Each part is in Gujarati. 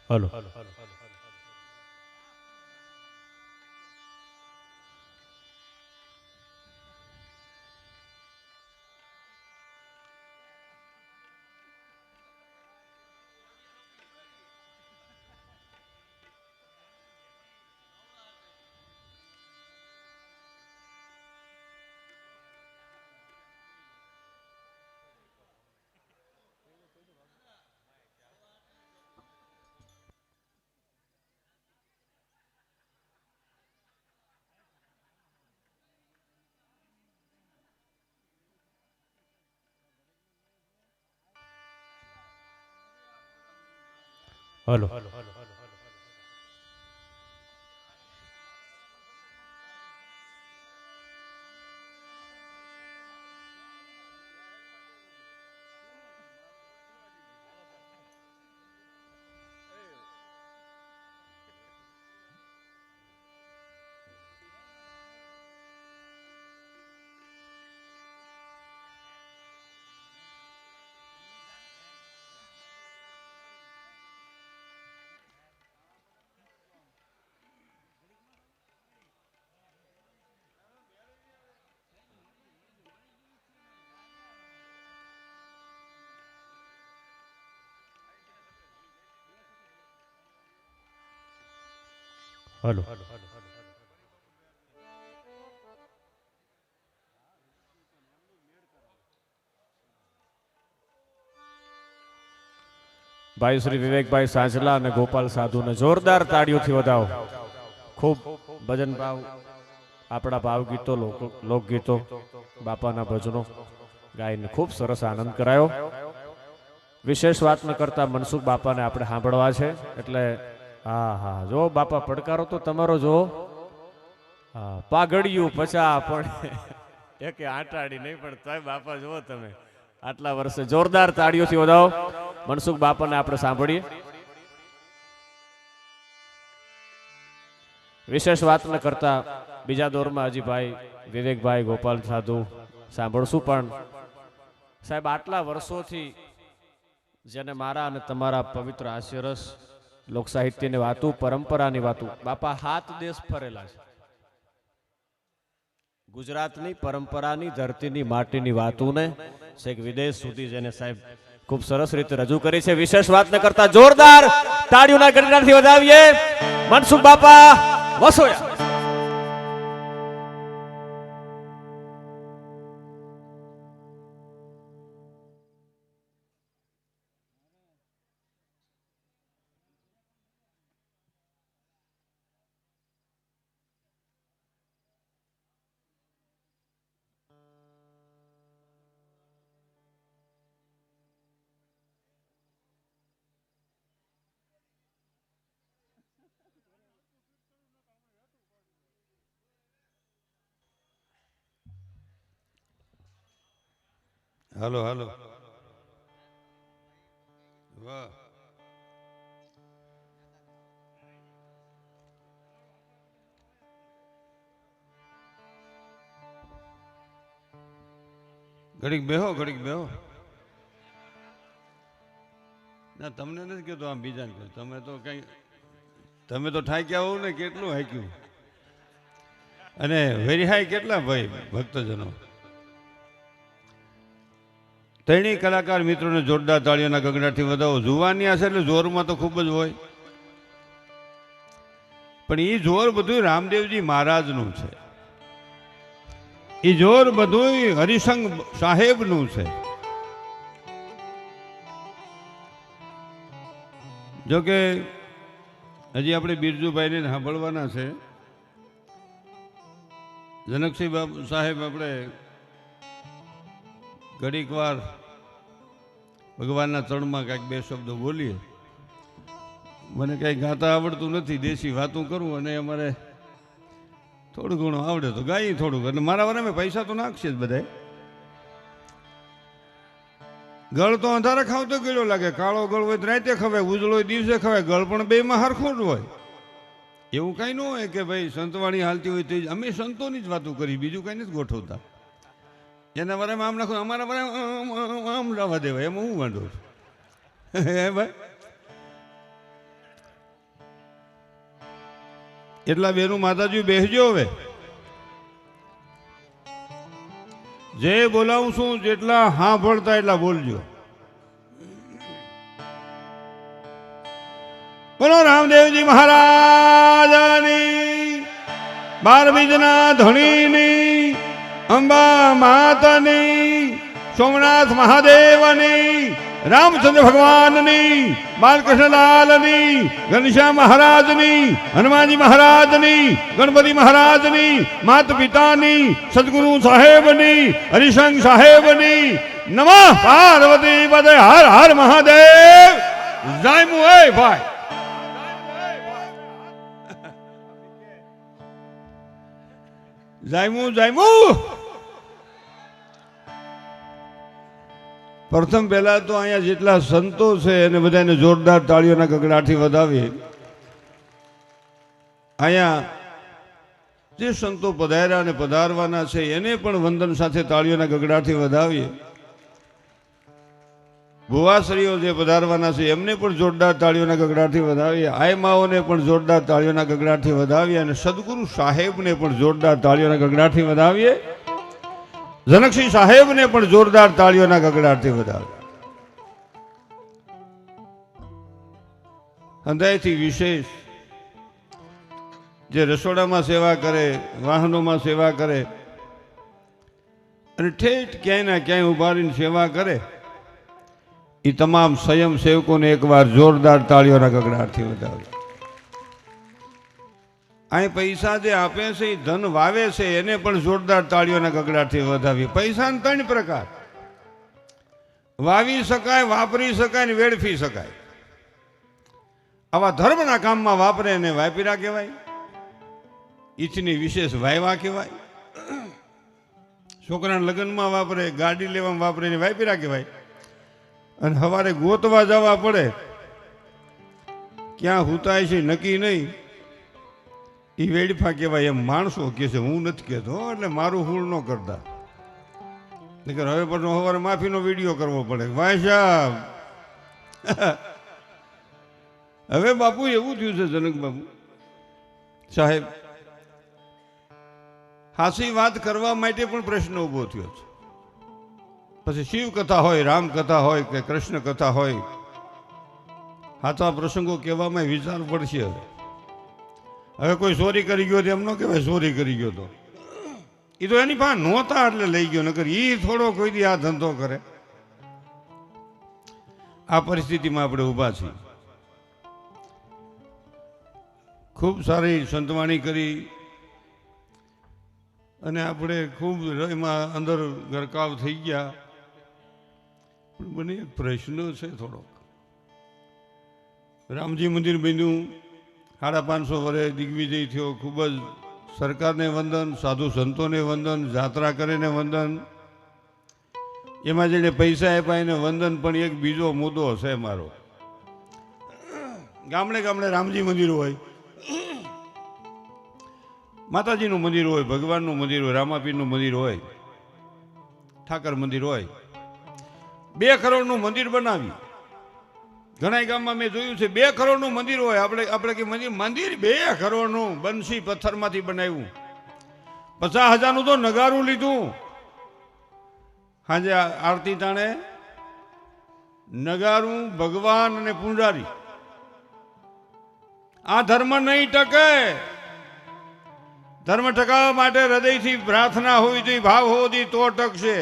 હલો. હલો. હલો. ભાઈ શ્રી વિવેકભાઈ સાંજલા અને ગોપાલ સાધુને જોરદાર તાળીઓથી વધાવો. ખૂબ ભજન ભાવ, આપણા ભાવગીતો, લોકગીતો, બાપાના ભજનો ગાઈને ખૂબ સરસ આનંદ કરાયો. વિશેષ વાત ન કરતા મનસુખ બાપાને આપણે સાંભળવા છે એટલે હા હા જો બાપા પડકારો તો તમારો જો પાઘડિયું પચા પણ એક આટાડી નહીં પણ તોય બાપા જુઓ તમે આટલા વર્ષે જોરદાર તાળીઓથી વધાવો. મનસુખ બાપાને આપણે સાંભળીએ. વિશેષ વાત ન કરતા બીજા દોરમાં હજી ભાઈ વિવેકભાઈ ગોપાલ સાધુ સાંભળશું. પણ સાહેબ આટલા વર્ષોથી જેને મારા અને તમારા પવિત્ર હાસ્યરસ લોક સાહિત્યની વાતું, પરંપરાની વાતું, બાપા 7 દેશ ફરેલા છે. ગુજરાતની પરંપરાની, ધરતીની, માટીની વાતોને છેક વિદેશ સુધી જેને સાહેબ ખૂબ સરસ રીતે રજૂ કરી છે. વિશેષ વાત ન કરતા જોરદાર તાળીઓના ગણગણાટથી વધાવીએ મનસુખ બાપા વસોયા. હાલો હાલો વાહ ઘડીક બેહો ના તમને નથી કહેતો આમ બીજાને કહો. તમે તો ઠાક્યા હોવ ને કેટલું હાક્યું અને વેરી હાઈ કેટલા ભાઈ ભક્તજનો. ત્રણેય કલાકાર મિત્રોને જોરદાર તાળીઓના ગગડાટથી વધાવો. જુવાની હશે એટલે જોરમાં તો ખૂબ જ હોય પણ એ જોર બધું રામદેવજી મહારાજનું છે. એ જોર બધું હરિસંગ સાહેબનું છે. જોકે હજી આપણે બિરજુભાઈને સાંભળવાના છે. જનકસિંહ બાબુ સાહેબ આપણે ઘડીક વાર ભગવાનના ચરણમાં કાંઈક 2 શબ્દો બોલીએ. મને કાંઈ ગાતા આવડતું નથી, દેશી વાતું કરું અને અમારે થોડું ઘણું આવડે તો ગાઈ થોડુંક. એટલે મારા વારે પૈસા તો નાખશે જ બધા. ગળ તો અંધારે ખાવ તો ગળ્યો લાગે, કાળો ગળ હોય તો રાતે ખવાય, ઉજળો હોય દિવસે ખવાય. ગળ પણ બેમાં હરખો જ હોય. એવું કાંઈ ન હોય કે ભાઈ સંતવાણી હાલતી હોય તો અમે સંતોની જ વાતો કરી, બીજું કાંઈ નથી ગોઠવતા. એના વારામાં આમ નાખો, અમારા વારે આમ રવા દેવાય, એમાં હું વાંધો હે ભાઈ. એટલા બેનું માતાજી બેસજો. હવે જે બોલાવું છું જેટલા હા ભળતા એટલા બોલજો. બોલો રામદેવજી મહારાજની, 12 બીજના ધણીની, અંબા માતાની, સોમનાથ મહાદેવની, રામચંદ્ર ભગવાનની, બાલકૃષ્ણલાલની, ઘનશ્યામ મહારાજની, હનુમાનજી મહારાજની, ગણપતિ મહારાજની, માત પિતાની, સદગુરુ સાહેબની, હરિશંગ સાહેબની, નમઃ પાર્વતી પદે, હર હર મહાદેવ. જાયમુ એ ભાઈ, જાયમુ જાયમુ. પ્રથમ પહેલા તો અહીંયા જેટલા સંતો છે એને બધાને જોરદાર તાળીઓના ગગડાટથી વધાવીએ. અહીંયા જે સંતો પધાર્યા અને પધારવાના છે એને પણ વંદન સાથે તાળીઓના ગગડાટથી વધાવીએ. ભુવાશ્રીઓ જે પધારવાના છે એમને પણ જોરદાર તાળીઓના ગગડાટથી વધાવીએ. આયમાઓને પણ જોરદાર તાળીઓના ગગડાટથી વધાવીએ અને સદગુરુ સાહેબને પણ જોરદાર તાળીઓના ગગડાટથી વધાવીએ. જનકસિંહ સાહેબને પણ જોરદાર તાળીઓના ગગડાટથી વધાવીએ. હૃદયથી વિશેષ જે રસોડામાં સેવા કરે, વાહનોમાં સેવા કરે અને ઠેઠ ક્યાંય ના ક્યાંય ઉભા રહીને સેવા કરે એ તમામ સ્વયં સેવકોને એકવાર જોરદાર તાળીઓના ગગડાટથી વધાવે. અહીં પૈસા જે આપે છે એ ધન વાવે છે એને પણ જોરદાર તાળીઓના ગગડાટથી વધાવીએ. પૈસાના 3 પ્રકાર: વાવી શકાય, વાપરી શકાય ને વેડફી શકાય. આવા ધર્મના કામમાં વાપરે એને વાપીરા કહેવાય. ઈચ્છની વિશેષ વાયવા કહેવાય. છોકરાના લગ્નમાં વાપરે, ગાડી લેવામાં વાપરે એને વાપીરા કહેવાય. અને સવારે ગોતવા જવા પડે, ક્યાં હુતાય છે નક્કી નહીં, એ વેડફા કહેવાય. એમ માણસો કહે છે, હું નથી કહેતો એટલે મારું હુળ ન કરતા. નકર હવે પછી સવારે માફીનો વિડીયો કરવો પડે. ભાઈ સાહેબ, હવે બાપુ એવું થયું છે જનક બાપુ સાહેબ, હાસી વાત કરવા માટે પણ પ્રશ્ન ઊભો થયો છે. પછી શિવ કથા હોય, રામ કથા હોય કે કૃષ્ણ કથા હોય, હાથા પ્રસંગો કહેવામાં વિચાર પડશે. હવે કોઈ ચોરી કરી ગયો એમ ન કહેવાય ચોરી કરી ગયો તો. એ તો એની પાસે નહોતા એટલે લઈ ગયો, નકર એ થોડો કોઈ દી આ ધંધો કરે. આ પરિસ્થિતિમાં આપણે ઊભા છીએ. ખૂબ સારી સંતવાણી કરી અને આપણે ખૂબ એમાં અંદર ગરકાવ થઈ ગયા. પણ મને એક પ્રશ્ન છે થોડોક. રામજી મંદિર બન્યું, 550 વર્ષે દિગ્વિજય થયો. ખૂબ જ સરકારને વંદન, સાધુ સંતોને વંદન, જાત્રા કરીને વંદન, એમાં જેને પૈસા આપ્યા એને વંદન. પણ એક બીજો મુદ્દો છે મારો. ગામડે ગામડે રામજી મંદિર હોય, માતાજીનું મંદિર હોય, ભગવાનનું મંદિર હોય, રામાપીરનું મંદિર હોય, ઠાકર મંદિર હોય. 2 કરોડનું મંદિર બનાવ્યું. ઘણા ગામમાં મેં જોયું છે 2 કરોડનું મંદિર હોય. આપણે કે મંદિર 2 કરોડનું બંસી પથ્થરમાંથી બનાવ્યું. 50,000નું તો નગારું લીધું. હાજે આરતી તાણે નગારું, ભગવાન અને પૂંજારી. આ ધર્મ નહીં ટકે. ધર્મ ટકાવવા માટે હૃદયથી પ્રાર્થના હોવી જોઈએ, ભાવ હોવો જોઈએ તો ટકશે.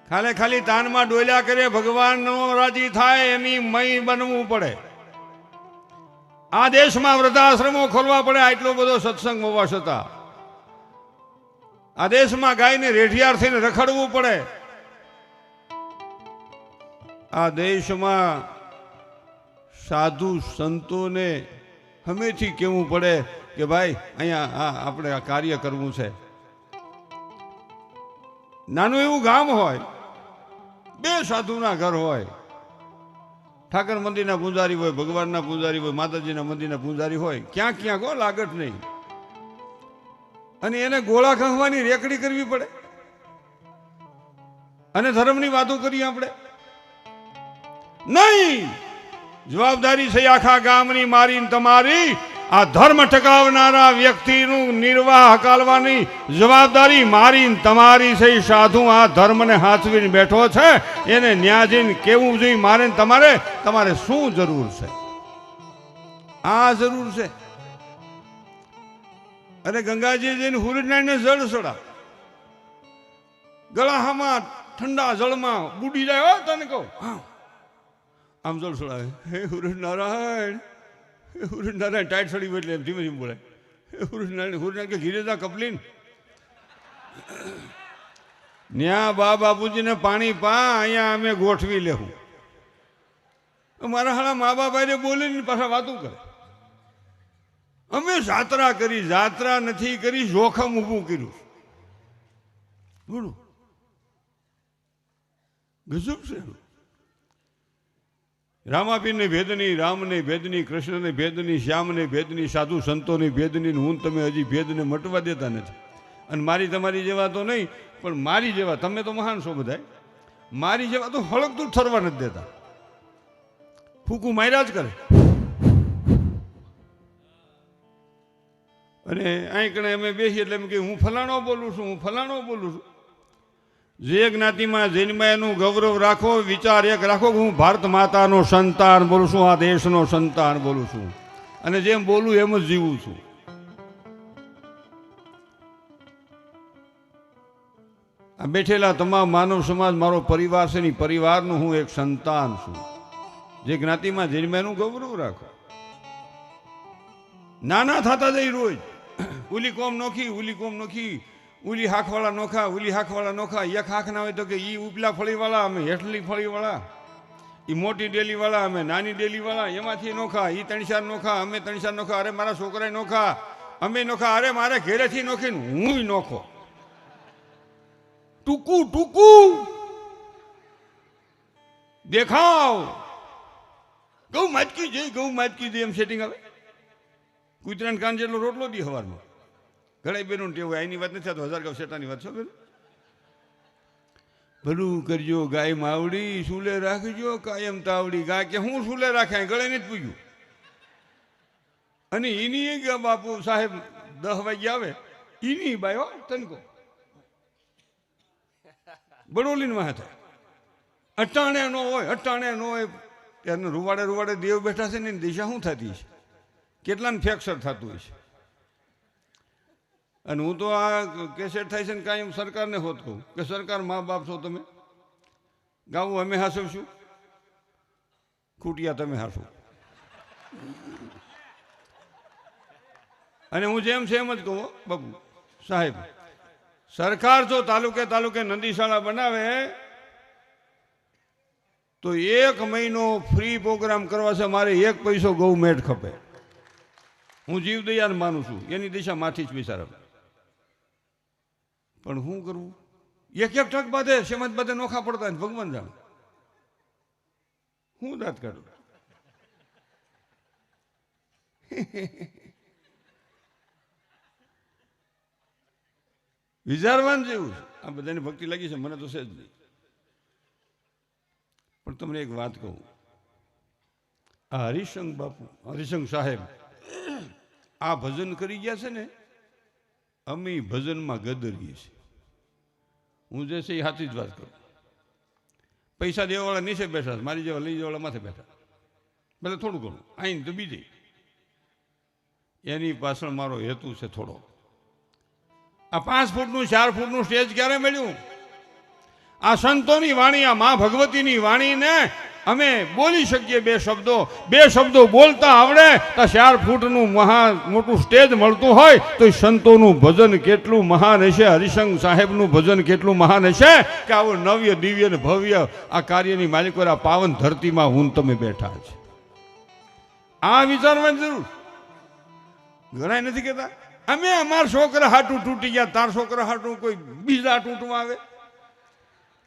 ખાલી તાનમાં ડોલ્યા કરે ભગવાનનો રાજી થાય એની મય બનવું પડે. આ દેશમાં વૃદ્ધાશ્રમો ખોલવા પડે. આટલો બધો સત્સંગ હોવા છતાં આ દેશમાં ગાયને રેઢિયાર થઈને રખડવું પડે. આ દેશમાં સાધુ સંતોને હમેથી કહેવું પડે કે ભાઈ અહીંયા આપણે આ કાર્ય કરવું છે. નાનું એવું ગામ હોય, 2 સાધુના ઘર હોય, ઠાકર મંદિરના પૂજારી હોય, ભગવાનના પૂજારી હોય, માતાજીના મંદિરના પૂજારી હોય, ક્યાંક ક્યાંક લાગત નહીં. અને એને ગોળા ખંખવાની રેકડી કરવી પડે અને ધર્મની વાતો કરીએ આપણે નહીં. જવાબદારી છે આખા ગામની મારી તમારી. આ ધર્મ ટકાવનારા વ્યક્તિનું નિર્વાહ હકાલવાની જવાબદારી મારી ને તમારી છે. સાધુ આ ધર્મને હાથવીને બેઠો છે, એને ન્યાજીને કેવું જોઈએ મારે ને તમારે શું જરૂર છે? આ જરૂર છે. અરે ગંગાજી જઈને હુરનારાયણને જળ ચડાવ, ગળામાં ઠંડા જળમાં બુડી જાય. હો તને કહું, આમ જળ ચડાવે, હે હુરનારાયણ, હે હુરનારાયણ. ટાઈટ સડી એટલે એમ ધીમે ધીમે બોલે, હે હુરનારાયણ કે ઘીરે જા કપલીન. ન્યા બાપુજીને પાણી પા, અહીંયા અમે ગોઠવી લેવું. મારા હાલા મા બાપ આરે બોલીને પાછા વાતું કરે. અમે જાત્રા કરી, જાત્રા નથી કરી, જોખમ ઊભું કર્યું. બોલો, ગજબ છે. રામાપીરને ભેદની, રામને ભેદની, કૃષ્ણને ભેદની, શ્યામને ભેદની, સાધુ સંતોની ભેદની, હું તમે હજી ભેદને મટવા દેતા નથી. અને મારી તમારી જેવા તો નહીં, પણ મારી જેવા, તમે તો મહાન છો બધા, મારી જેવા તો હળકતું ઠરવા નથી દેતા. ફૂકું માર્યા જ કરે. અને અહીં કણે અમે બેસીએ એટલે એમ કે હું ફલાણો બોલું છું, હું ફલાણો બોલું છું. જે જ્ઞાતિમાં જન્માય એનું ગૌરવ રાખો, વિચાર એક રાખો કે હું ભારત માતાનો સંતાન બોલું છું, આ દેશનો સંતાન બોલું છું, અને જેમ બોલું એમ જ જીવું છું. આ બેઠેલા તમામ માનવ સમાજ મારો પરિવાર છે, ની પરિવારનું હું એક સંતાન છું. જે જ્ઞાતિમાં જન્માય એનું ગૌરવ રાખો. નાના થતા જઈ રોજ ઉલી કોમ નોખી, ઉલી કોમ નોખી, ઉલી હાંખવાળા નોખા, ઉલી હાંખવાળા નોખા. એક હાંખ ના હોય તો કે ઈ ઉપલા ફળીવાળા, અમે હેઠલી ફળીવાળા. ઈ મોટી ડેલીવાળા, અમે નાની ડેલીવાળા. એમાંથી નોખા, ઈ 3-4 નોખા, અમે 3-4 નોખા. અરે મારા છોકરાએ નોખા, અમે નોખા. અરે મારે ઘેરેથી નોખીને હું નોખો. ટૂંકું ટૂંકું દેખાવ, ગૌ માજકી જઈ, ગૌ માજકી જઈ, એમ સેટિંગ આવે. કૂતરાને કાન જેટલો રોટલો દી સવારમાં. ઘણા બેનો ટેવું, આની વાત નથી, 1000 ગાઉ શેટાની વાત છો. બેન ભલું કરજો ગાય માવડી, સુલે રાખજો કાયમ તાવડી. ગાય કે હું સુલે રાખે, ગળે નથી પૂગ્યું. અને એની ગયા બાપુ સાહેબ 10 વાગે આવે, એની બાય હો તનકો બડોલીને વાહ થાય. અટાણે નો હોય, અટાણે નો હોય. ત્યારે રૂવાડે રૂવાડે દેવ બેઠા છે ને, એની દિશા શું થતી છે? કેટલાને ફ્રેક્ચર થતું હોય છે. અને હું તો આ કેસેટ થાય છે ને કાંઈ સરકારને હોત કહું કે સરકાર મા બાપ છો તમે, ગાવું અમે હાસવશું, ખૂટિયા તમે હાસો. અને હું જેમ છે એમ જ કહું બાપુ સાહેબ, સરકાર જો તાલુકે નદીશાળા બનાવે તો 1 મહિનો ફ્રી પ્રોગ્રામ કરવા છે. મારે 1 પૈસો ગૌમેટ ખપે. હું જીવદયાને માનું છું, એની દિશામાંથી જ વિચાર. પણ શું કરવું? એક ટક બાંધે, સેમત બાંધે નોખા પડતા ને ભગવાન જાણે. હું દાંત કાઢું. વિચારવાન જેવું છે. આ બધાની ભક્તિ લાગી છે, મને તો છે જ નહીં. પણ તમને એક વાત કહું, આ હરિશંગ બાપુ, હરિશંગ સાહેબ આ ભજન કરી ગયા છે ને, અમે ભજનમાં ગદરીએ છીએ. હું જે છે એ સાચી જ વાત કરું. પૈસા દેવાવાળા નીચે બેઠા, મારી જેવા લઈ જવાવાળા માથે બેઠા. ભલે થોડું ઘણું આઈને તો બીજે. એની પાછળ મારો હેતુ છે થોડો. આ 5 ફૂટનું 4 ફૂટનું સ્ટેજ ક્યારે મળ્યું? આ સંતોની વાણી, આ મા ભગવતીની વાણીને અમે બોલી શકીએ. 2 શબ્દો બોલતા આવડે તો 4 ફૂટનું મોટું સ્ટેજ મળતું હોય તો સંતોનું ભજન કેટલું મહાન હશે, હરિશંગ સાહેબનું ભજન કેટલું મહાન હશે કે આવું નવ્ય દિવ્ય ને ભવ્ય આ કાર્યની માલિકો આ પાવન ધરતીમાં હું તમે બેઠા છે. આ વિચારવાની જરૂર. ઘણા નથી કહેતા અમે અમારા છોકરા હાટું તૂટી ગયા, તાર છોકરા હાટું કોઈ બીજા તૂટવા આવે,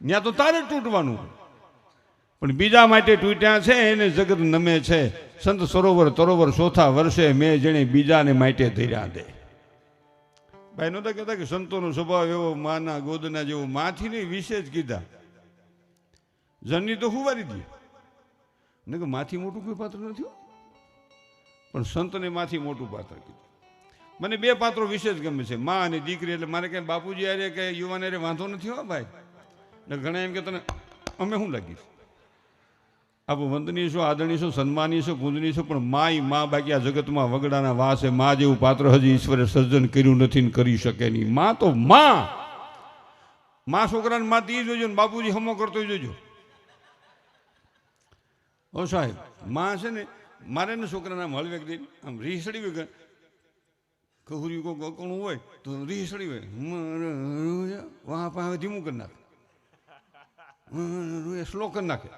ત્યાં તો તારે તૂટવાનું. પણ બીજા માટે તૂટ્યા છે એને જગત નમે છે. સંત સરોવર તરોવર 4થા વર્ષે મેં જેણે બીજાને માટે ધર્યા દે. ભાઈ નહોતા કહેતા કે સંતોનો સ્વભાવ એવો માના ગોદના જેવો. માથી નહીં, વિશે જ કીધા. જનની તો હુવારી દી ને કે માથી મોટું કોઈ પાત્ર નથી. પણ સંતને માંથી મોટું પાત્ર કીધું. મને બે પાત્રો વિશે જ ગમે છે, મા અને દીકરી. એટલે મારે કંઈ બાપુજી અરે કે યુવાન અરે વાંધો નથી હો ભાઈ. ને ઘણા એમ કે તને અમે શું લાગીશ, આપણું વંદનીય છો, આદરણીય છો, સન્માનીય છો, પૂજનીય છો, પણ માય મા બાકી આ જગતમાં વગડાના વાસ છે. મા જેવું પાત્ર હજી ઈશ્વરે સર્જન કર્યું નથી ને કરી શકે નહીં. મા તો મા છોકરાને માતી એ જોજો ને બાપુજી હમો કરતો જોજો. ઓ સાહેબ, મા છે ને મારે ને છોકરાને આમ હળવેક દઈને આમ રીસડી વગર કહુર્યું કોઈ ગકણું હોય તો રીસડી હોય વાહ પાસે ધીમું કરી નાખે, સ્લો કરી નાખે.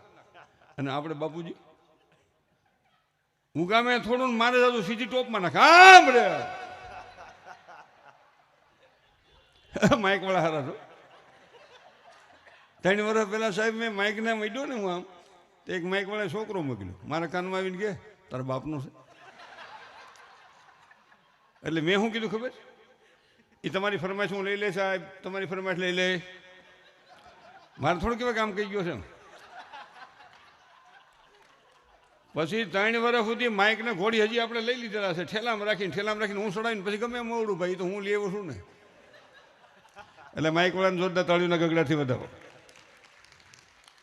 અને આપણે બાપુજી હું ગામે થોડું મારે જાતું સીધી ટોપમાં નાખે. આમ રે માઇક વાળા હારા છો. 3 વર્ષ પહેલા સાહેબ મેં માઇકને માંડ્યો ને હું આમ તો એક માઇક વાળા છોકરો મોકલ્યો મારા કાનમાં આવીને કે તારા બાપનો છે. એટલે મેં શું કીધું ખબર, એ તમારી ફરમાઈશ હું લઈ લે સાહેબ, તમારી ફરમાઈશ લઈ લે. મારે થોડું કેવાય કામ કહી ગયો છે. પછી 3 વર્ષ સુધી માઇકને ઘોડી હજી આપણે લઈ લીધેલા છે, ઠેલામાં રાખીને હું ચડાવીને પછી ગમે મોડું ભાઈ તો હું લેવું છું ને. એટલે માઇક વાળાને જોરદાર તાળીઓના ગગડાથી વધાવો.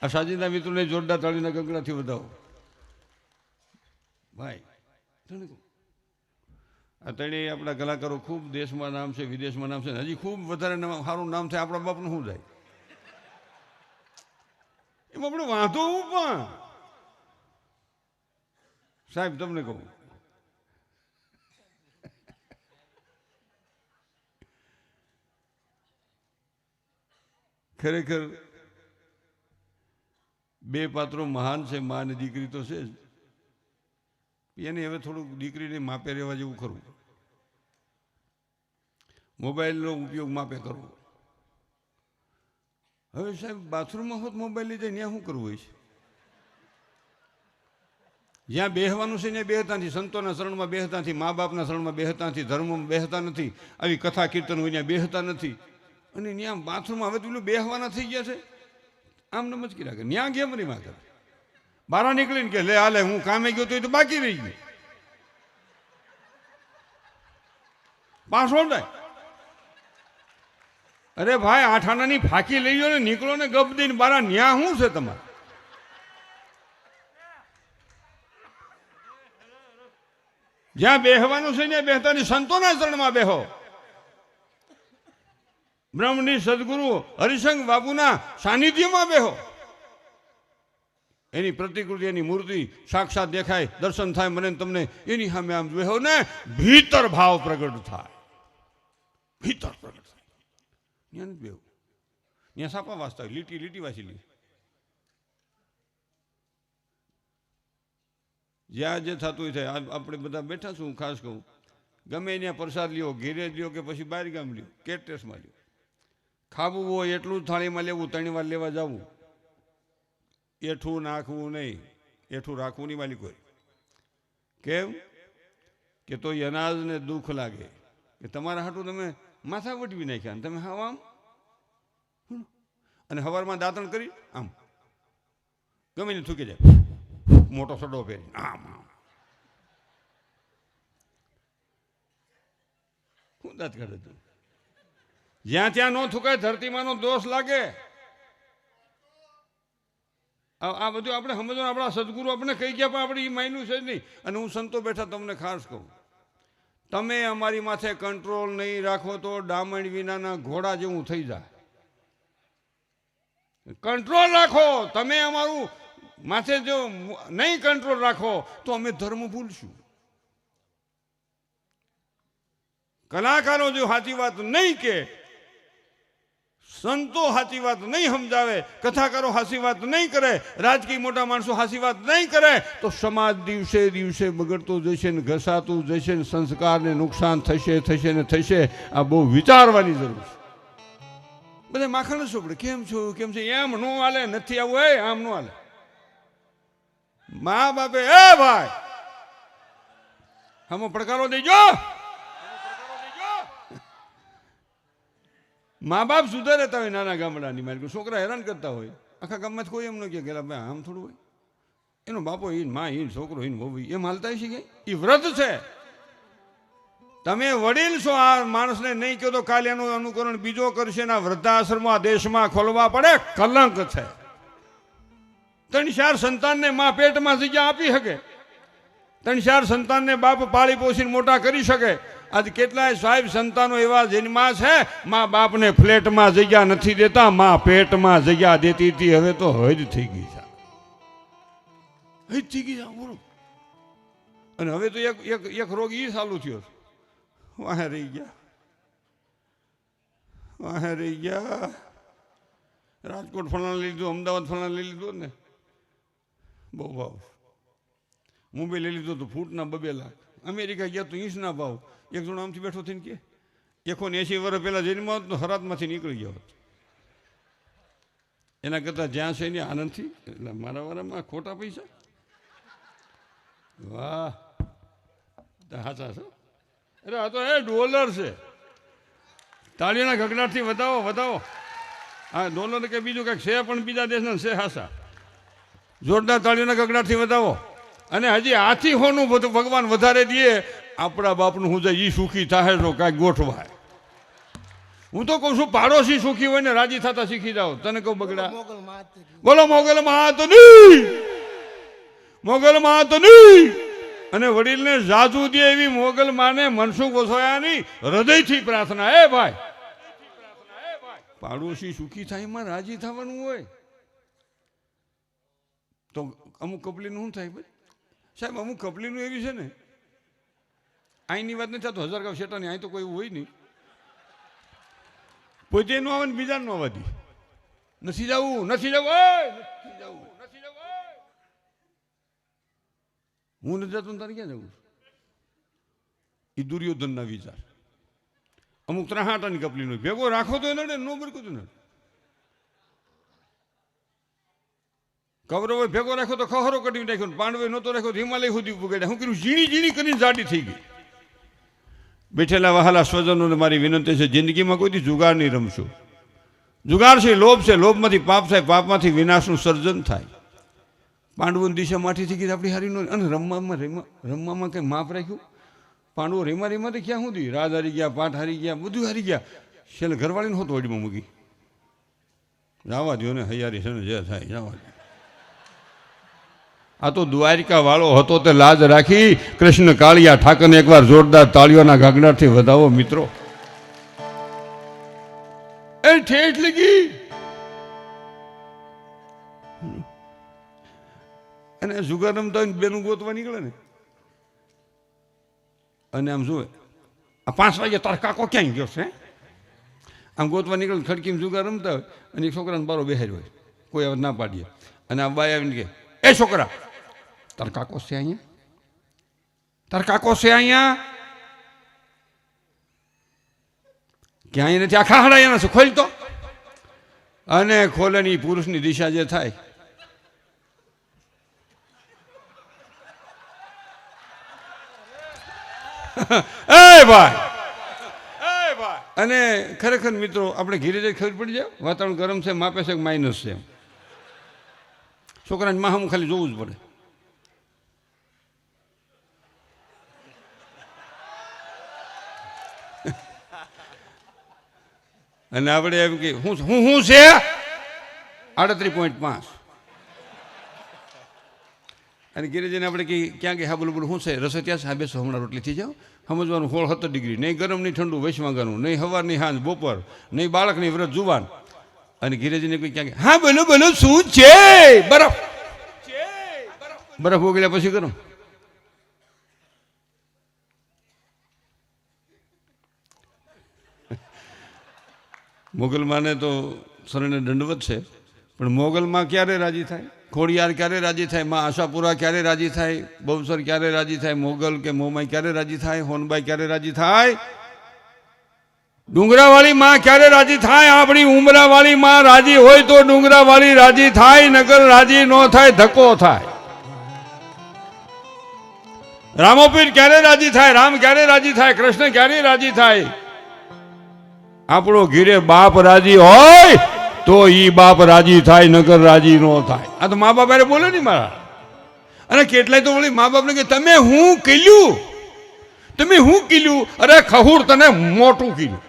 આ સાજીદા મિત્રોને જોરદાર તાળીના ગગડાથી વધાવો ભાઈ. આ ત્રણેય આપણા કલાકારો ખૂબ દેશમાં નામ છે, વિદેશમાં નામ છે, હજી ખૂબ વધારે સારું નામ થાય. આપણા બાપનું શું જાય એમાં આપણે વાંધો હું પણ સાહેબ તમને કહું, ખરેખર બે પાત્રો મહાન છે, મા અને દીકરી તો છે જ. એને હવે થોડુંક દીકરીને માપે રહેવા જેવું ખરું. મોબાઈલનો ઉપયોગ માપે કરવો. હવે સાહેબ બાથરૂમમાં હોત મોબાઈલ લીધે ત્યાં શું કરવું હોય છે? જ્યાં બેહવાનું છે ત્યાં બેહતા નથી, સંતોના શરણમાં બેહતા નથી, મા બાપના શરણમાં બેહતા નથી, ધર્મમાં બેહતા નથી, આવી કથા કીર્તન હોય ત્યાં બેહતા નથી. અને ત્યાં બાથરૂમમાં હવે પેલું બેહવાના થઈ ગયા છે, આમ નમ જ કર્યા કરે. ત્યાં કેમ નહીં માં કરે, બહાર નીકળીને કે લે હાલે હું કામે ગયો તો બાકી રહી ગયું પાછો થાય. અરે ભાઈ 8 આનાની ફાંકી લઈ ગયો ને નીકળો ને ગપ દઈને બારા. ન્યા શું છે તમારે? જ્યાં બેહવાનું છે ત્યાં બેહતા નહીં, સંતોના ચરણમાં બેહો. બ્રહ્મની સદગુરુ હરિસંગ બાપુના સાનિધ્યમાં બેહો. એની પ્રતિકૃતિ, એની મૂર્તિ સાક્ષાત દેખાય, દર્શન થાય મને તમને, એની સામે આમ બેહો ને ભીતર ભાવ પ્રગટ થાય, ભીતર પ્રગટ થાય. ત્યાં નથી બેહવું, ત્યાં સાપા વાંચતા હોય, લીટી વાંચી લે. જ્યાં જે થતું હોય થાય. આપણે બધા બેઠા છું, ખાસ કહું, ગમે ત્યાં પ્રસાદ લ્યો, ઘેરે લ્યો કે પછી બહાર ગામ લ્યો, કેટરેસમાં લ્યો, ખાવું હોય એટલું જ થાળીમાં લેવું, 3 વાર લેવા જવું. એઠું નાખવું નહીં, એઠું રાખવું નહીં માલિક હોય. કેમ કે તો અનાજને દુઃખ લાગે કે તમારા હાટું તમે માથા વટવી નાખ્યા ને તમે આમ અને હવારમાં દાંતણ કરી આમ ગમે ને થૂકી જાય, મોટો સડો પહેરી આમ આમ શું દાંત કાઢે તું? જ્યાં ત્યાં ન થૂકાય, ધરતીમાંનો દોષ લાગે. આ બધું આપણે સમજવાનું. આપણા સદગુરુ આપણે કહી ગયા પણ આપણે એ માન્યું છે જ નહીં. અને હું સંતો બેઠા તમને ખાસ કહું, તમે અમારી માથે કંટ્રોલ નહીં રાખો તો ડામણ વિનાના ઘોડા જેવું થઈ જાય. કંટ્રોલ રાખો. તમે અમારું માથે જો નહીં કંટ્રોલ રાખો તો અમે ધર્મ ભૂલશું. કલાકારો જો સાચી વાત નહીં કે, સંતો સાચી વાત નહીં સમજાવે, કથાકારો સાચી વાત નહીં કરે, રાજકીય મોટા માણસો સાચી વાત નહીં કરે તો સમાજ દિવસે દિવસે બગડતો જશે ને ઘસાતું જશે ને સંસ્કારને નુકસાન થશે ને થશે. આ બહુ વિચારવાની જરૂર છે. બધા માખણ ચોપડે કેમ છો કેમ છે એમ નો હાલે, નથી આવું એ આમ નો હાલે. મા બાપે એ ભાઈ હમો પડકારો દેજો. મા બાપ સુધા રહેતા હોય નાના ગામડાની મારી છોકરા હેરાન કરતા હોય, આખા ગામમાં કોઈ એમ ન કે ભાઈ આમ થોડું હોય. એનો બાપો ઈન માં ઈન છોકરો ઈન વહુ એમ હાલતા છે કે એ વ્રત છે. તમે વડીલ છો, આ માણસને નહીં કહો તો કાલે એનું અનુકરણ બીજો કરશે ને વૃદ્ધાશ્રમમાં દેશમાં ખોલવા પડે, કલંક છે. 3-4 સંતાનને માં પેટમાં જગ્યા આપી શકે, 3-4 સંતાનને બાપ પાળી પોષીને મોટા કરી શકે. આજ કેટલાય સાહેબ સંતાનો એવા જન્મા છે, માં બાપને ફ્લેટમાં જગ્યા નથી દેતા, માં પેટમાં જગ્યા દેતી હતી. હવે તો હજ થઈ ગઈ છે, હજ થઈ ગઈ છે બોલો. અને હવે તો એક રોગ ઈ ચાલુ થયો, વાહે રહી ગયા, વાહે રહી ગયા. રાજકોટ ફલાણા લઈ લીધું, અમદાવાદ ફલાણા લઈ લીધું ને બહુ ભાવ, મુંબઈ લઈ લીધું તો ફૂટના 2 લાખ, અમેરિકા ગયા તો ઈંચના ભાવ. એક જણો આમથી બેઠો થઈને કે 180 વર્ષ પહેલા જન્મ હોત તો હરાતમાંથી નીકળી ગયો હોત. એના કરતાં જ્યાં છે ને આનંદથી. એટલે મારા વારામાં ખોટા પૈસા, વાહ સાચા છો. અરે આ તો ડોલર છે, તાળીઓના ગગડાટથી વધાવો વધાવો. હા ડોલર કે બીજું કંઈક છે, પણ બીજા દેશના છે હાસા. જોરદાર તાળીઓના ગગડાટથી વધાવો. અને હજી હાથી હોનું બધું ભગવાન વધારે દે. આપણા બાપનું હું જાય એ સુખી થાય તો કાંઈક ગોઠવાય. હું તો કહું છું પાડોશી સુખી હોય ને રાજી થતા શીખી જાઓ. તને કહું બગડા, બોલો મોગલ મહાતની, મોગલ મહાતની. અને વડીલને જાજુ દે એવી મોગલ માને મનસુખ વસોયાની હૃદયથી પ્રાર્થના. એ ભાઈ, પાડોશી સુખી થાય એમાં રાજી થવાનું હોય તો અમુક કપલીનું શું થાય ભાઈ સાહેબ? અમુક કપલીનું એવી છે ને, અહીંની વાત નથી થતો, 1000 ગાવ શેટાની, અહીં તો કોઈ હોય નહીં. પોતે નું આવે ને બીજા નું આવવા દે. નથી જવું, નથી જવું, નથી જવું, નથી જવું. હું નથી જતો તારે ક્યાં જવું? એ દુર્યોધનના વિચાર. અમુક 3-8 કપલીનો ભેગો રાખો તો નડે, નો બરકો તો નડે. કૌરવે ભેગો રાખ્યો તો ખહરો કઢી નાખ્યો, પાંડવે નહોતો રાખ્યો તો હિમાલય સુધી પુગાડ્યા. હું કર્યું? ઝીણી ઝીણી કરીને જાડી થઈ ગઈ. બેઠેલા વહાલા સ્વજનોને મારી વિનંતી છે, જિંદગીમાં કોઈથી જુગાર નહીં રમશો. જુગાર છે લોભ છે, લોભમાંથી પાપ થાય, પાપમાંથી વિનાશનું સર્જન થાય. પાંડવોની દિશા માઠી થઈ ગઈ આપણી હારી નો. અને રમવામાં કંઈ માપ રાખ્યું? પાંડવો રેમા રેમાથી ક્યાં સુધી? રાજ હારી ગયા, પાઠ હારી ગયા, બધું હારી ગયા. છેલ્લે ઘરવાળીને હોતો વડીમાં મૂકી. જવા દો ને હૈયારી છે ને, જે થાય જવા દો. આ તો દ્વારિકા વાળો હતો તે લાજ રાખી. કૃષ્ણ કાળિયા ઠાકરને એકવાર જોરદાર તાળીઓના ગગડાટથી વધાવો મિત્રો. એ ઠેઠ લગી. અને જુગાર રમતા હોય બેનું ગોતવા નીકળે ને, અને આમ જોવે આ 5 વાગે તાર કાકો ક્યાંય ગયો છે, આમ ગોતવા નીકળે. ખડકીમાં જુગાર રમતા હોય અને એક છોકરાને બારો બેહાર્યો હોય, કોઈ હવે ના પાડીએ. અને આ બાઈ આવીને કે, એ છોકરા તાર કાકો છે અહીંયા? તાર કાકો છે અહીંયા? ક્યાંય નથી, આખા હડાયા છે, ખોલ તો. અને ખોલેની પુરુષની દિશા જે થાય, એ ભાઈ, એ ભાઈ. અને ખરેખર મિત્રો આપણે ઘીરે જઈ ખબર પડી જાય વાતાવરણ ગરમ છે, માપે છે કે માઇનસ છે. છોકરાને માહમ ખાલી જોવું જ પડે. અને આપણે એમ કે હું છે 38.5. અને ઘેરે જઈને આપણે ક્યાં ગયા? હા બોલું બોલું શું છે? રસો ત્યાં છે? હા બેસો, હમણાં રોટલી થઈ જાઓ. સમજવાનું 16-17 ડિગ્રી, નહીં ગરમ નહીં ઠંડુ, વૈશ્વાંગાનું નહીં, હવાર નહીં હાંજ બપોર નહીં, બાળક નહીં વ્રત જુવાન. અને ઘેરે જઈને કોઈ ક્યાં? હા બોલો બોલો શું છે? બરફ. બરફ ઓગળ્યા પછી ગરમ. મોગલમાને તો શરણે દંડવત છે, પણ મોગલમાં ક્યારે રાજી થાય? ખોડિયાર ક્યારે રાજી થાય? માં આશાપુરા ક્યારે રાજી થાય? બહુસર ક્યારે રાજી થાય? મોગલ કે મોમાઈ ક્યારે રાજી થાય? હોનબાઈ ક્યારે રાજી થાય? ડુંગરાવાળી માં ક્યારે રાજી થાય? આપણી ઉમરાવાળી માં રાજી હોય તો ડુંગરાવાળી રાજી થાય, નગર રાજી ન થાય, ધક્કો થાય. રામોપીર ક્યારે રાજી થાય? રામ ક્યારે રાજી થાય? કૃષ્ણ ક્યારે રાજી થાય? આપણો ઘીરે બાપ રાજી હોય તો ઈ બાપ રાજી થાય, નગર રાજી ન થાય. આ તો મા બાપ બોલે ને મારા. અને કેટલાય તો વળી મા બાપને કે તમે હું કીધું, તમે હું કીધું, અરે ખહુર તને મોટું કીધું.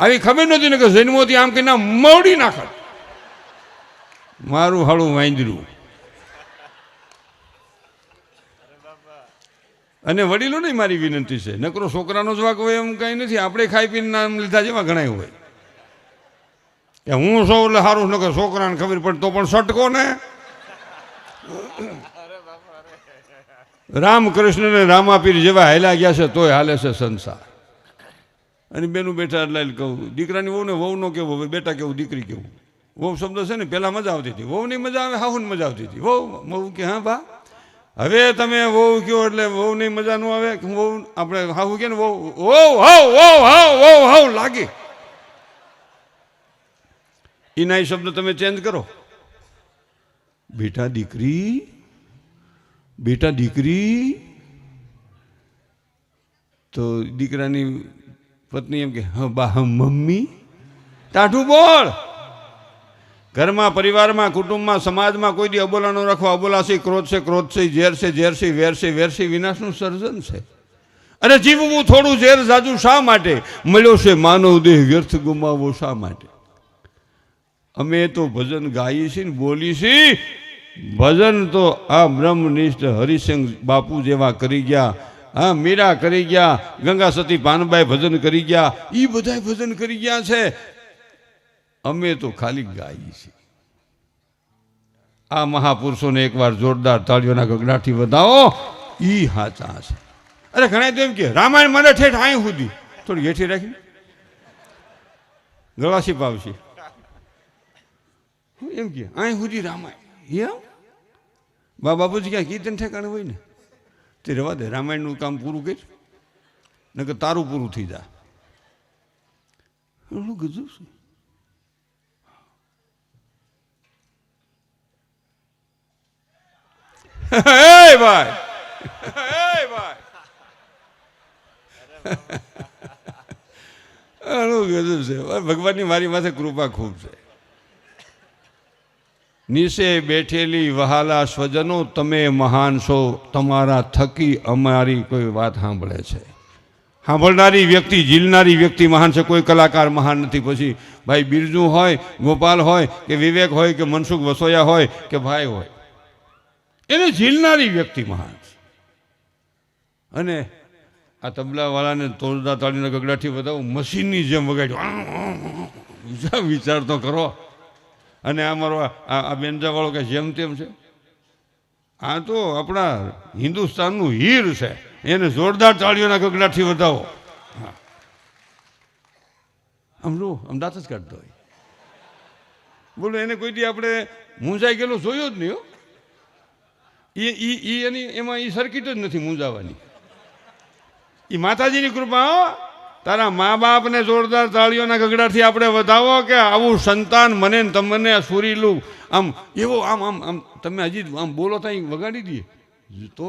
આવી ખબર નહોતી ને કે જન્મોથી આમ કહીને મવડી નાખત. મારું હાળું વાંદરું. અને વડીલો નહીં, મારી વિનંતી છે, નકરો છોકરાનો જ વાક હોય એમ કાંઈ નથી. આપણે ખાઈ પીને નામ લીધા જેવા ઘણા હોય કે હું સૌ એટલે સારું, નકર છોકરાને ખબર પડે તો પણ સટકો ને. રામકૃષ્ણ ને રામાપીર જેવા હાલ્યા ગયા છે તોય હાલે છે સંસાર. અને બેનું બેઠા એટલે કહું, દીકરાની વહુ ને વહુ નો કેવું, બેટા કેવું, દીકરી કેવું. વહુ શબ્દ છે ને પેલા મજા આવતી હતી, વહુ ની મજા આવે, હાહુ મજા આવતી હતી. વહુ કે હા બા, હવે તમે વહુ કયો એટલે વહુ ની મજા ન આવે. વહુ આપણે હાહુ કે ને વહુ હાવ લાગે. એના શબ્દ તમે ચેન્જ કરો. બેટા દીકરી, બેટા દીકરી. તો દીકરાની પત્ની એમ કે હા બા, હા મમ્મી. ટાઢું બોલ. ઘરમાં, પરિવારમાં, કુટુંબમાં, સમાજમાં કોઈ દી અબોલા ન રાખવા. અબોલા છે ક્રોધ છે, ક્રોધ છે ઝેર છે, ઝેર છે વેર છે, વેર છે વિનાશનું સર્જન છે. અને જીવવું થોડું ઝેર જાજુ શા માટે? મળ્યો છે માનવ દેહ, વ્યર્થ ગુમાવવો શા માટે? અમે તો ભજન ગાઈએ છીએ ને બોલીએ છીએ. ભજન તો આ બ્રહ્મનિષ્ઠ હરિસિંહ બાપુ જેવા કરી ગયા, હા મીરા કરી ગયા, ગંગા સતી પાનબાઈ ભજન કરી ગયા, એ બધા ભજન કરી ગયા છે. અમે તો ખાલી ગાઈએ છીએ. આ મહાપુરુષોને એકવાર જોરદાર તાળીઓના ગગડાથી વધાવો, ઈ હાચા છે. અરે ઘણા તો એમ કે રામાયણ મને ઠેઠ અહીં સુધી, થોડી હેઠી રાખી ગળાસી પાવશી એમ કે અહીં સુધી રામાયણ. એમ બાપુજી ક્યાં કીર્તન ઠેકાણે હોય ને તે રવા દે, રામાયણનું કામ પૂરું કરી, નકર તારું પૂરું થઈ જાય. ગજુ છે. ભાઈ ગજબ છે. ભગવાનની મારી માથે કૃપા ખૂબ છે. નીચે બેઠેલી વહાલા સ્વજનો, તમે મહાન છો, તમારા થકી અમારી કોઈ વાત સાંભળે છે. સાંભળનારી વ્યક્તિ, ઝીલનારી વ્યક્તિ મહાન છે, કોઈ કલાકાર મહાન નથી. પછી ભાઈ બિરજુ હોય, ગોપાલ હોય કે વિવેક હોય કે મનસુખ વસોયા હોય કે ભાઈ હોય, એને ઝીલનારી વ્યક્તિ મહાન છે. અને આ તબલાવાળાને તોડતા તાળીના ગગડાથી વધાવો, મશીનની જેમ વગાડ્યો. વિચાર તો કરો. અને અમારો આ બેન્જાવાળો કે જેમ તેમ છે. આ તો આપણા હિન્દુસ્તાનનું હીર છે, એને જોરદાર તાળીઓના ગગડાથી વધાવો. આમ રો આમ દાંત જ કાઢતો હોય. બોલો એને કોઈ દી આપણે મૂંઝાઈ ગયેલો જોયો જ નહીં. એની એમાં એ સર્કિટ જ નથી મૂંઝાવાની. એ માતાજીની કૃપા. તારા મા બાપને જોરદાર તાળીઓના ગગડાથી આપણે વધાવો કે આવું સંતાન મને તમને સુરીલું આમ એવો આમ આમ આમ તમે હજી આમ બોલો ત્યાં વગાડી દઈએ તો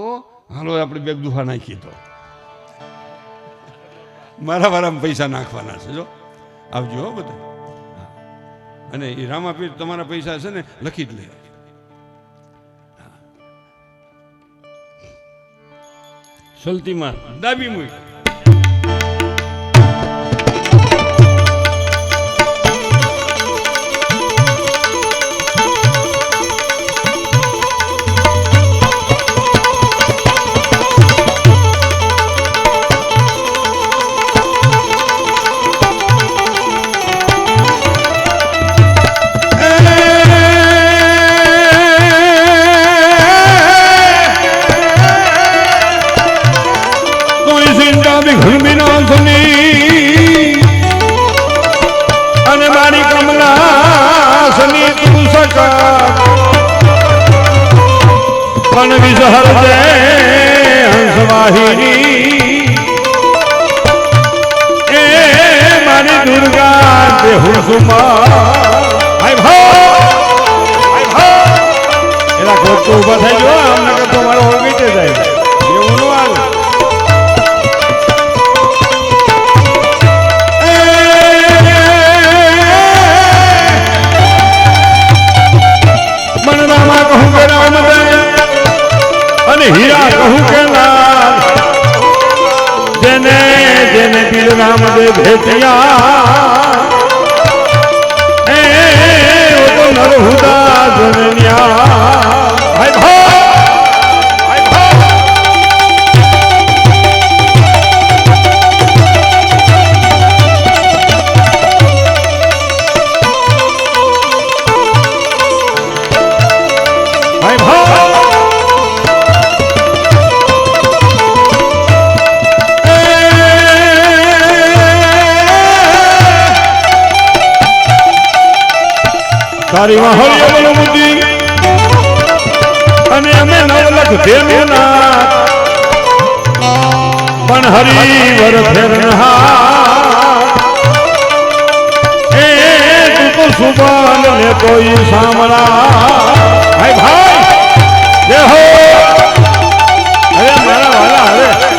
હાલો આપણે બેગ દુખા નાખીએ. તો મારા વારામાં પૈસા નાખવાના છે. જો આવજો હો બધા. અને એ રામાપીર તમારા પૈસા છે ને લખી જ લે. સલતીમાં ડાબી મૂક. અને મારી કમલા સની તું સકા પણ વિસહર દે હંસવાહિની એ મારી દુર્ગા દેહુ સુમા. એના કોટ ઉભા થઈ ગયો આમ નકર તો મારો ઓળખી જાય એવું નો આવે. રામા કહું કે રામ ભેટિયા એ તો નરહુદા જનન્યા ભાઈ ભાઈ તારી મહરિયો બુદ્ધિ અને અમે નવલખ દેવના પણ હરિવર ફેરનહાર એ તું તો સુબાન ને કોઈ સાંભળા ભાઈ ભાઈ જય હો અરે મારા વાલા હવે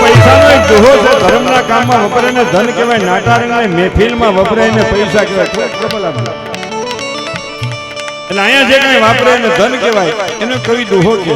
પૈસાનો એક દોહો છે ધર્મના કામમાં વપરાય ને ધન કહેવાય નાટારંગની મહેફિલમાં વપરાય ને પૈસા કહેવાય એટલે અહીંયા જે કઈ વાપરે ને ધન કહેવાય એનો કવિ દોહો કે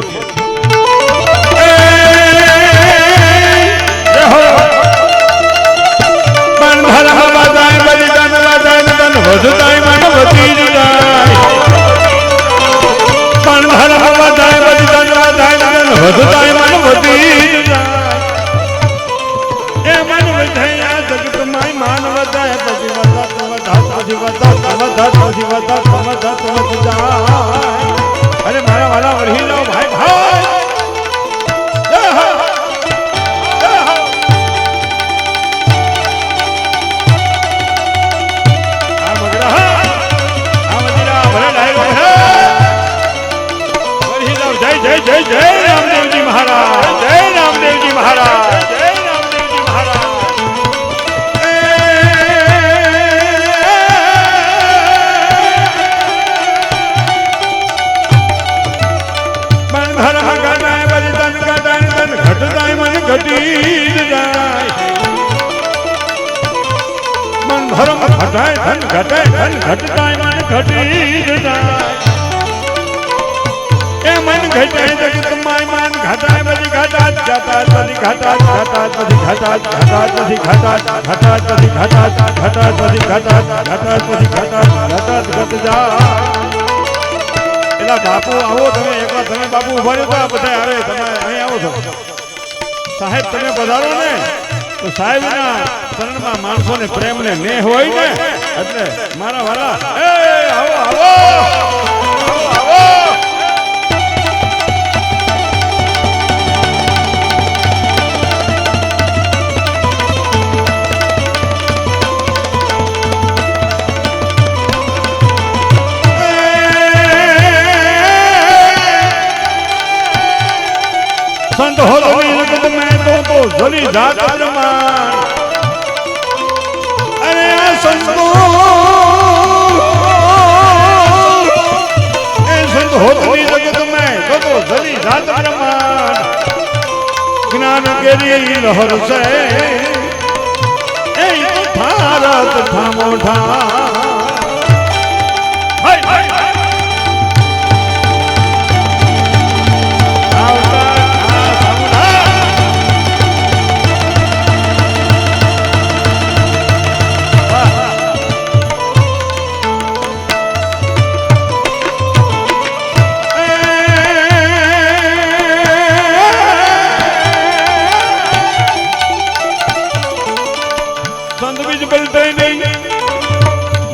અરે મારા વાલા વરહી જાઓ ભાઈ ભાઈ જય જય જય જય રામદેવજી મહારાજ જય રામદેવજી મહારાજ જય રામદેવજી મહારાજ ઘટાય ધન ઘટાય ધન ઘટતાય મન ઘટી જાય એ મન ઘટાય જગત માય મન ઘટાય બધી ઘટાત ઘટાત બધી ઘટાત ઘટાત બધી ઘટાત ઘટાત બધી ઘટાત ઘટાત બધી ઘટાત ઘટાત બધી ઘટાત ઘટાત બધી ઘટાત ઘટાત ઘટ જાય એલા બાપુ આવો તમે એકવાર તમે બાપુ ઉભા રહ્યો તો બધા આવે તમે અહીં આવો છો સાહેબ તમે પધારો ને તો સાહેબના શરણમાં માણસોને પ્રેમ ને નેહ હોય ને એટલે મારા વાલા એ આવો આવો આવો સંત હો જગત મેં તો જલી જાત પ્રમાણ અરે આ સંતો એ સંત હો જગત મેં તો જલી જાત પ્રમાણ જ્ઞાન કેરી લહર છે એ તો ભારત ઠામો ઠા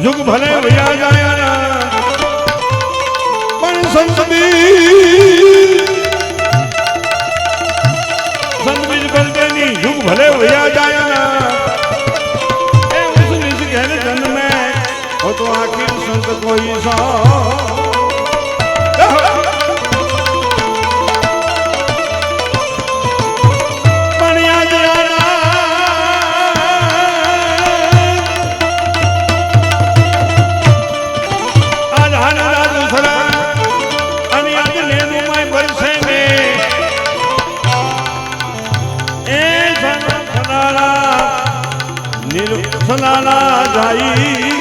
युग भले भैया जाया पण संत बीज बलते नहीं युग भले भैया जाया ए उस कहने जन्म में हो तो आखिर संत कोई सा સલાલા જાઈ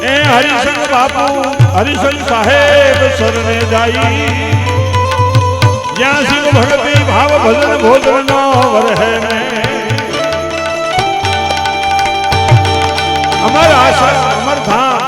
એ હરિશંગ બાપુ હરિશંગ સાહેબ સરને જાઈ જ્યાં શિવ ભગતી ભાવ ભજન ભોજન નો વરહે ને અમર આશા અમર ધામ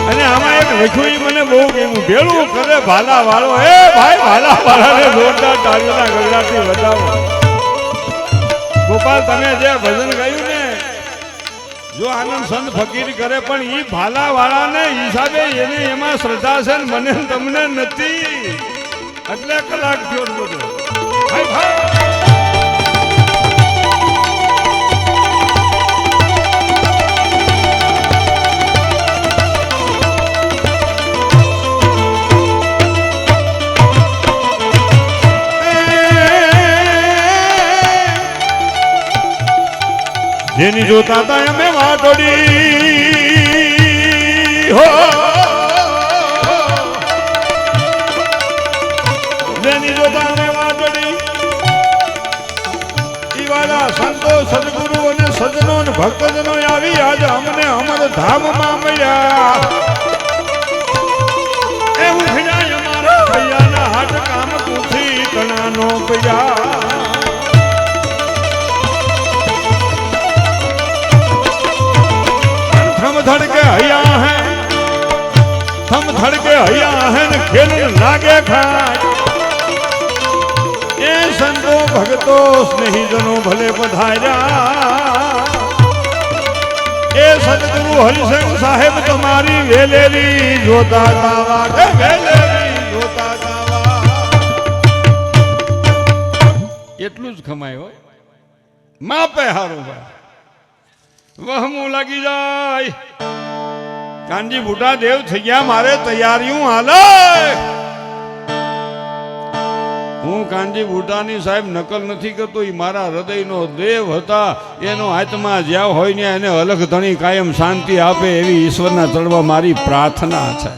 અને આમાં એક લખ્યું મને બહુ ગમ્યું ભેળું કરે ભાલા વાળો એ ભાઈ ભાલા વાળાને જોરદાર તાળીઓના ગગડાથી વધાવો ગોપાલ તમે જે ભજન ગાયું ને જો આનંદ સંત ફકીર કરે પણ ઈ ભાલા વાળાને હિસાબે એને એમાં શ્રદ્ધા છે ને મને તમને નથી એટલે કલાક થયો બધો ભાઈ ભાઈ જેની જોતા તા અમે વાટોડી હો જેની જોતા અમે વાટોડી ઈ વાળા સંતો સદગુરુ અને સજનો અને ભક્તજનો આવી આજે અમને અમર ધામમાં મળ્યા એવું ખીજાય અમારા ભૈયાના હાથ કામ પૂછી તણાનો પૈયા थम धड़के हया है थम धड़के हया है न खेल लागे खाए ए संतो भगतो स्नेही जनो भले पधार्या ए सदगुरु हरिसिंह साहेब तुम्हारी वेलेरी जोता गावा के वेलेरी जोता गावा એટલું જ ખમાયો માપે હારું ભાઈ વહમું લાગી જાય કાનજી બુટા દેવ થઈ ગયા મારે તૈયારીઓ હાલે હું કાનજી બુટાની સાહેબ નકલ નથી કરતો એ મારા હૃદયનો દેવ હતા એનો આત્મા જ્યાં હોય ને એને અલગ ધણી કાયમ શાંતિ આપે એવી ઈશ્વરના ચડવા મારી પ્રાર્થના છે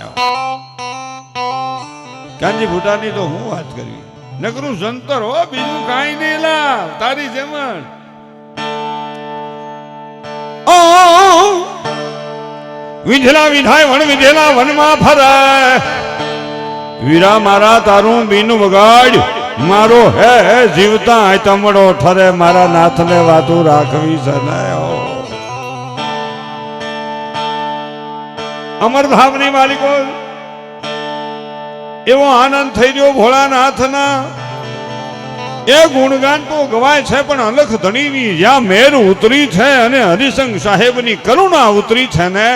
કાનજી બુટાની તો હું વાત કરી નકરું જંતર હો બીજું કાંઈ નહીં લા તારી જેમ વિધેલા વિધાય વણ વિધેલા વનમાં ફરે વીરા મારા તારું બીન વગાડ મારો હે જીવતા તમડો ઠરે મારા નાથને વાતું રાખવી છે ને અમરધામની માલિકો એવો આનંદ થઈ રહ્યો ભોળાનાથના એ ગુણગાન તો ગવાય છે પણ અલખ ધણીની જ્યાં મેર ઉતરી છે અને હરિસંગ સાહેબની કરુણા ઉતરી છે ને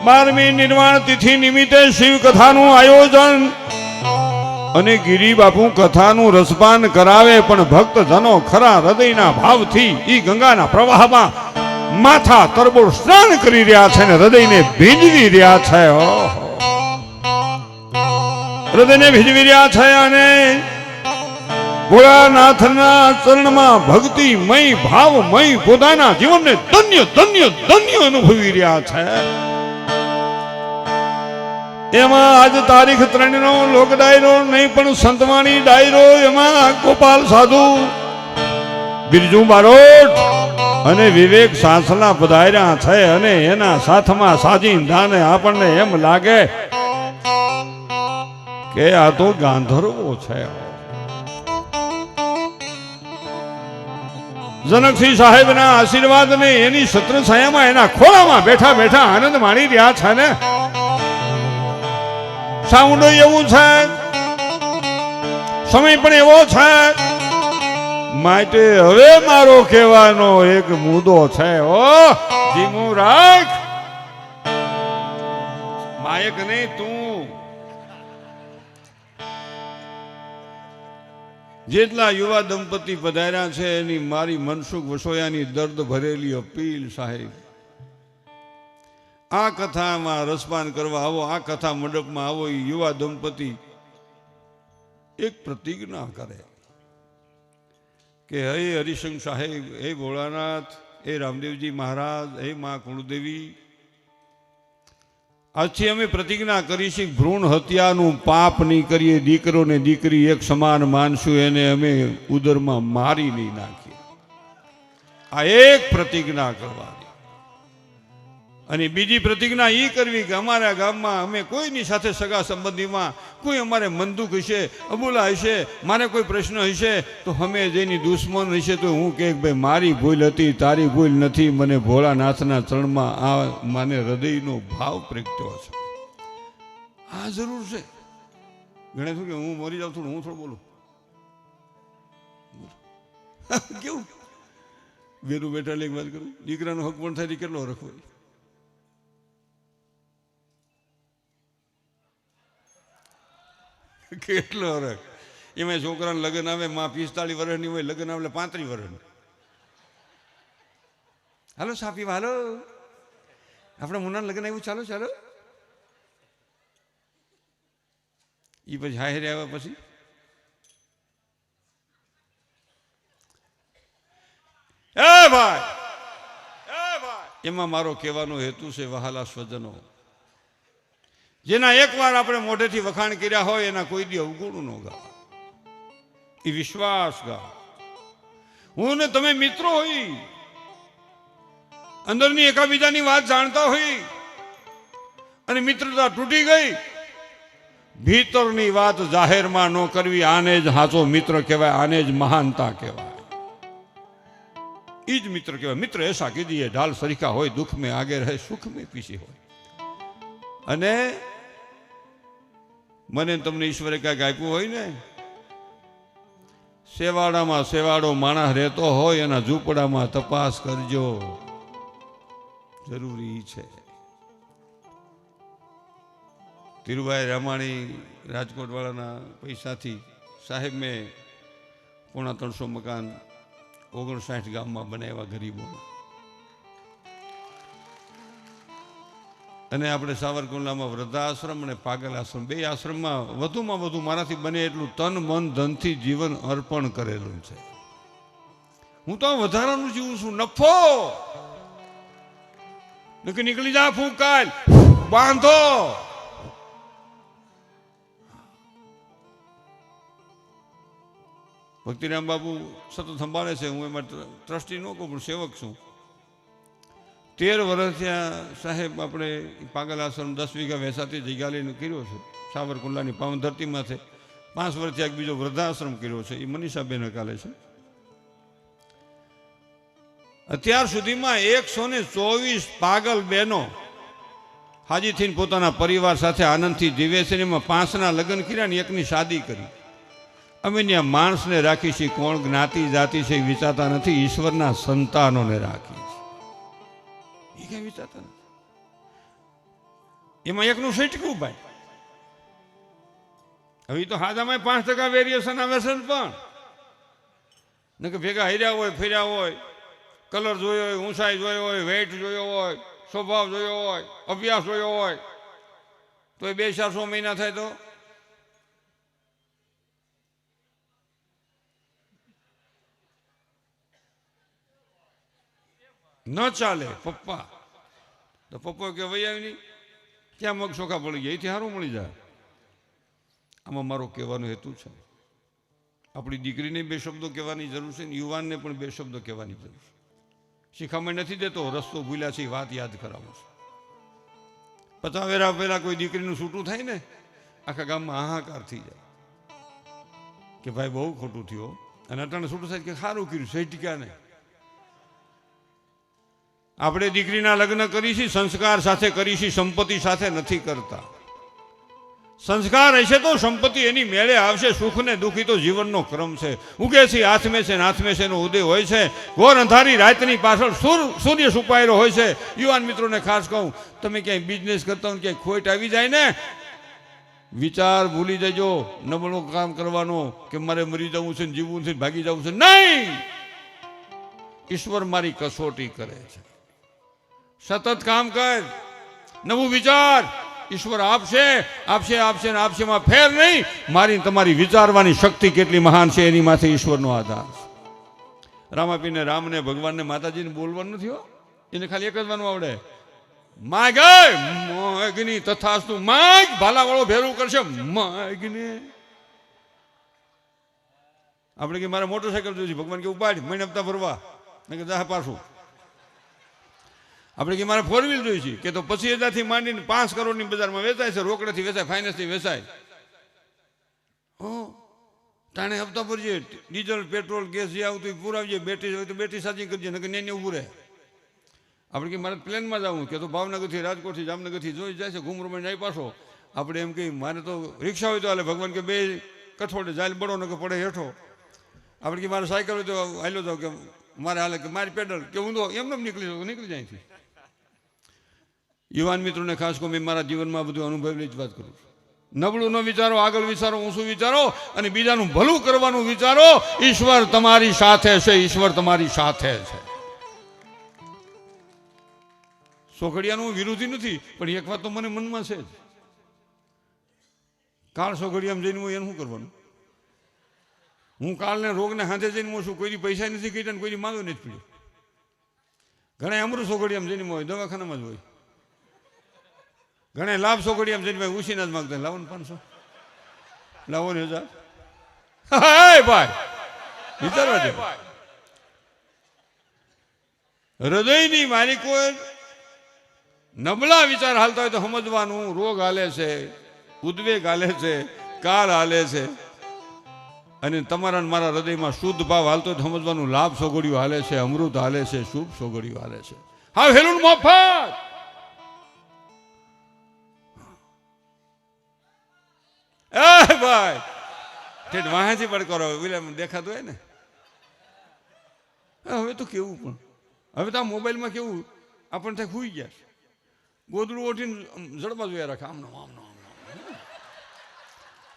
12મી નિર્વાણ તિથિ નિમિત્તે શિવ કથાનું આયોજન અને ગિરી બાપુ કથાનું રસપાન કરાવે પણ ભક્તજનો ખરા હૃદયના ભાવથી ઈ ગંગાના પ્રવાહમાં માથા તરબોળ સ્નાન કરી રહ્યા છે ને હૃદયને ભીંજવી રહ્યા છે હૃદયને ભીજવી રહ્યા છે અને ભોળાનાથના ચરણમાં ભક્તિમય ભાવમય પોતાના જીવનને ધન્ય ધન્ય ધન્ય અનુભવી રહ્યા છે એમાં આજ તારીખ 3 નો લોક ડાયરો નહીં પણ સંતવાણી ડાયરો એમાં ગોપાલ સાધુ બિરજુ બારોટ અને વિવેક સાંસલા પધાર્યા છે અને એના સાથમાં સાજીન ધાને આપણને એમ લાગે કે આ તો ગાંધર્વો છે જનકસિંહ સાહેબના આશીર્વાદ ને એની છત્ર છાયામાં એના ખોળામાં બેઠા બેઠા આનંદ માણી રહ્યા છે ને સાઉન્ડ એવું છે સમય પણ એવો છે માટે હવે મારો કહેવાનો એક મુદ્દો છે ઓ ધીમું રાખ માયક નહીં તું જેટલા યુવા દંપતી પધાર્યા છે એની મારી મનસુખ વસોયાની દર્દ ભરેલી અપીલ સાહેબ આ કથામાં રસપાન કરવા આવો આ કથા મંડપમાં આવો એ યુવા દંપતી એક પ્રતિજ્ઞા કરે કે હે હરિશંકર સાહેબ હે ભોળાનાથ હે રામદેવજી મહારાજ હે મા કુળદેવી આજથી અમે પ્રતિજ્ઞા કરીશું ભ્રૂણ હત્યાનું પાપ નહીં કરીએ દીકરો ને દીકરી એક સમાન માનશું એને અમે ઉદરમાં મારી નહીં નાખીએ આ એક પ્રતિજ્ઞા કરવાની. અને બીજી પ્રતિજ્ઞા એ કરવી કે અમારા ગામમાં અમે કોઈની સાથે સગા સંબંધીમાં કોઈ અમારે મંદુક હશે, અબુલા હશે, મારે કોઈ પ્રશ્ન હશે તો અમે જેની દુશ્મન હશે તો હું કે ભાઈ મારી ભૂલ હતી, તારી ભૂલ નથી, મને ભોળાનાથના ચરણમાં આ મને હૃદયનો ભાવ પ્રગટ્યો છે. આ જરૂર છે. ગણે શું કે હું મરી જાઉં થોડું, હું થોડું બોલું કેવું વેરું બેઠા એક વાત કરું, દીકરાનો હક પણ થાય કેટલો હરખ હોય. કેટલો હરખ. એમાં છોકરાને લગ્ન આવે, માં 45 વર્ષની હોય, લગ્ન આવે 35 વર્ષની. હાલો સાપી હાલો, આપણે મુન્નાને લગ્ન આવ્યું, ચાલો ચાલો. એ પછી હારે આવ્યા પછી ભાઈ એમાં મારો કહેવાનો હેતુ છે વહાલા સ્વજનો, જેના એકવાર આપણે મોઢેથી વખાણ કર્યા હોય એના કોઈ દી અવગુણ ન ગા, એ વિશ્વાસ ગા. હું ને તમે મિત્રો હોય, અંદરની એકાબીજાની વાત જાણતા હોય અને મિત્રતા તૂટી ગઈ, ભીતરની વાત જાહેરમાં ન કરવી, આને જ સાચો મિત્ર કહેવાય, આને જ મહાનતા કહેવાય. ઈ જ મિત્ર કહેવાય. મિત્ર એસા કીજીએ ઢાલ સરીખા હોય, દુઃખ में आगे रहे, सुख में पीछे હોય. અને મને તમને ઈશ્વરે કાંઈક આપ્યું હોય ને, સેવાડામાં સેવાડો માણસ રહેતો હોય એના ઝૂંપડામાં તપાસ કરજો, જરૂરી છે. ધીરુભાઈ રામાણી રાજકોટ વાળાના પૈસાથી સાહેબ મેં 350 મકાન 59 ગામમાં બનાવ્યા ગરીબોના. અને આપણે સાવરકુંડલામાં વૃદ્ધાશ્રમ અને પાગલ આશ્રમ, 2 આશ્રમમાં વધુમાં વધુ મારાથી બને એટલું તન મન ધનથી જીવન અર્પણ કરેલું છે. હું તો વધારાનું જીવું છું, નફો નકે નીકળી જા ફૂંકાલ બાંધો. ભક્તિરામ બાપુ સતત સંભાળે છે, હું એમાં ટ્રસ્ટી ન કહું પણ સેવક છું. 13 વર્ષ થયા સાહેબ આપણે પાગલ આશ્રમ 10 વીઘા વેસાતી જગ્યા લઈને કર્યો છે સાવરકુંડલાની પાવન ધરતીમાંથી. 5 વર્ષથી એક બીજો વૃદ્ધાશ્રમ કર્યો છે, એ મનીષાબેન હકાલે છે. અત્યાર સુધીમાં 124 પાગલ બહેનો હાજી થઈને પોતાના પરિવાર સાથે આનંદથી જીવે છે. એમાં 5ના લગ્ન કર્યા ને 1ની શાદી કરી. અમે ત્યાં માણસને રાખી છીએ, કોણ જ્ઞાતિ જાતિ છે એ વિચારતા નથી, ઈશ્વરના સંતાનોને રાખી છે, એ કઈ વિચારતા નથી. એમાં 1નું સટકું ભાઈ. હવે તો હાજામાં 5% વેરિએશન આવે છે પણ ન કે ભેગા હર્યા હોય, ફેર્યા હોય, કલર જોયો હોય, ઊંચાઈ જોયો હોય, વેઇટ જોયો હોય, સ્વભાવ જોયો હોય, અભ્યાસ જોયો હોય, તો એ 200-400 મહિના થાય તો ન ચાલે. પપ્પા તો પપ્પા કે વહી આવી નહીં, ક્યાં મગ ચોખા પડી ગયા, એથી સારું મળી જાય. આમાં મારો કહેવાનો હેતુ છે, આપણી દીકરીને 2 શબ્દો કહેવાની જરૂર છે, યુવાનને પણ 2 શબ્દો કહેવાની જરૂર છે. શિખામણ નથી દેતો, રસ્તો ભૂલ્યા છે એ વાત યાદ કરાવું છું. 50 વેરા પહેલા કોઈ દીકરીનું છૂટું થાય ને, આખા ગામમાં હાહાકાર થઈ જાય કે ભાઈ બહુ ખોટું થયું. અને અટાણે છૂટું થાય કે સારું કર્યું, સહી ટીકા નહીં. આપણે દીકરીના લગ્ન કરીશી સંસ્કાર સાથે કરીશી, સંપત્તિ સાથે નથી કરતા. સંસ્કાર હશે તો સંપત્તિ એની મેળે આવશે. સુખ ને દુઃખી તો જીવનનો ક્રમ છે. ઉગે છે હાથમે છે, નાથમે છે નો ઉદય હોય છે. ઘોર અંધારી રાતની પાછળ સૂર્ય છુપાયેલો હોય છે. યુવાન મિત્રોને ખાસ કહું, તમે ક્યાંય બિઝનેસ કરતા હોય, ક્યાંય ખોટ આવી જાય ને, વિચાર ભૂલી જજો નબળું કામ કરવાનો કે મારે મરી જવું છે, જીવવું છે, ભાગી જવું છે. નહીં, ઈશ્વર મારી કસોટી કરે છે. સતત કામ કર, નવું વિચાર, ઈશ્વર આપશે આપશે આપશે ને આપશે માં ફેર નહીં. મારી તમારી વિચારવાની શક્તિ કેટલી મહાન છે એની માથે ઈશ્વરનો આધાર છે. રામાપીને રામને ભગવાનને માતાજીને બોલવાનું નથી હો, એને ખાલી એક જ વાનું આવડે, માગની તથાસ્તુ. માગ ભાલાવાળો ભેરું કરશે, માગને. આપણે કે મારે મોટરસાયકલ જોઈશે, ભગવાન કે ઉપાડ મહિને હપ્તા ભરવા. મેં કીધું પાછું આપણે કે મારે 4 વ્હીલ જોઈ છે કે તો 25,000 માંડીને 5 કરોડની બજારમાં વેચાય છે, રોકડેથી વેચાય, ફાઇનાન્સથી વેચાય. તાણે હપ્તા ભરજે, ડીઝલ પેટ્રોલ ગેસ જે આવતું પુરાવજે, બેટરી હોય તો બેટરી સાચી કરજે, નકર ને ઊભું રહે. આપણે કે મારે પ્લેનમાં જવું કે તો ભાવનગરથી રાજકોટથી જામનગરથી જોઈ જાય છે, ઘુમરોમાં જાય પાછો. આપણે એમ કહી મારે તો રિક્ષા હોય તો હાલે, ભગવાન કે બે કઠોળે જાય બળો ન કે પડે હેઠો. આપણે કે મારે સાયકલ હોય તો હાલ્યો જાવ, કે મારે હાલે કે મારી પેડલ કે ઊંધો એમને નીકળી જાય છે. યુવાન મિત્રોને ખાસ કહું, મેં મારા જીવનમાં બધું અનુભવેલી જ વાત કરું છું. નબળું ન વિચારો, આગળ વિચારો, ઊંચું વિચારો અને બીજાનું ભલું કરવાનું વિચારો. ઈશ્વર તમારી સાથે છે, ઈશ્વર તમારી સાથે છે. સોઘડિયાનું વિરોધી નથી, પણ એક વાત તો મને મનમાં છે જ, કાળ સોઘડિયામાં જઈને હું એનું શું કરવાનું? હું કાળને રોગને હાથે જઈને હું છું, કોઈની પૈસા નથી કીધા ને કોઈની માંગો નથી પડી. ઘણા અમૃત સોઘડિયામાં જઈને હોય, દવાખાનામાં જ હોય. ઘણા લાભ સોઘડિયામાં જઈને ભાઈ ઉછીના જ માગતા, લાવો ને 500, લાવો ને 1000. ભાઈ વિચારવા દે. હૃદયની માલિકો નબળા વિચાર હાલતા હોય તો સમજવાનું, રોગ હાલે છે, ઉદ્વેગ હાલે છે, કાળ હાલે છે. અને તમારા મારા હૃદયમાં શુદ્ધ ભાવ હાલતો હોય તો સમજવાનું, લાભ સોગડિયું હાલે છે, અમૃત હાલે છે, શુભ સોગડિયું હાલે છે. હા હેલું મફત. ભાઈ ઠેઠ વાહેથી પણ કરો, દેખાતું હોય ને. હવે તો કેવું, પણ હવે તો આ મોબાઈલમાં કેવું આપણને થાય ખુઈ ગયા, ગોદડું ઓઠીને જડબા જોયા રાખે, આમનો આમનો આમનો.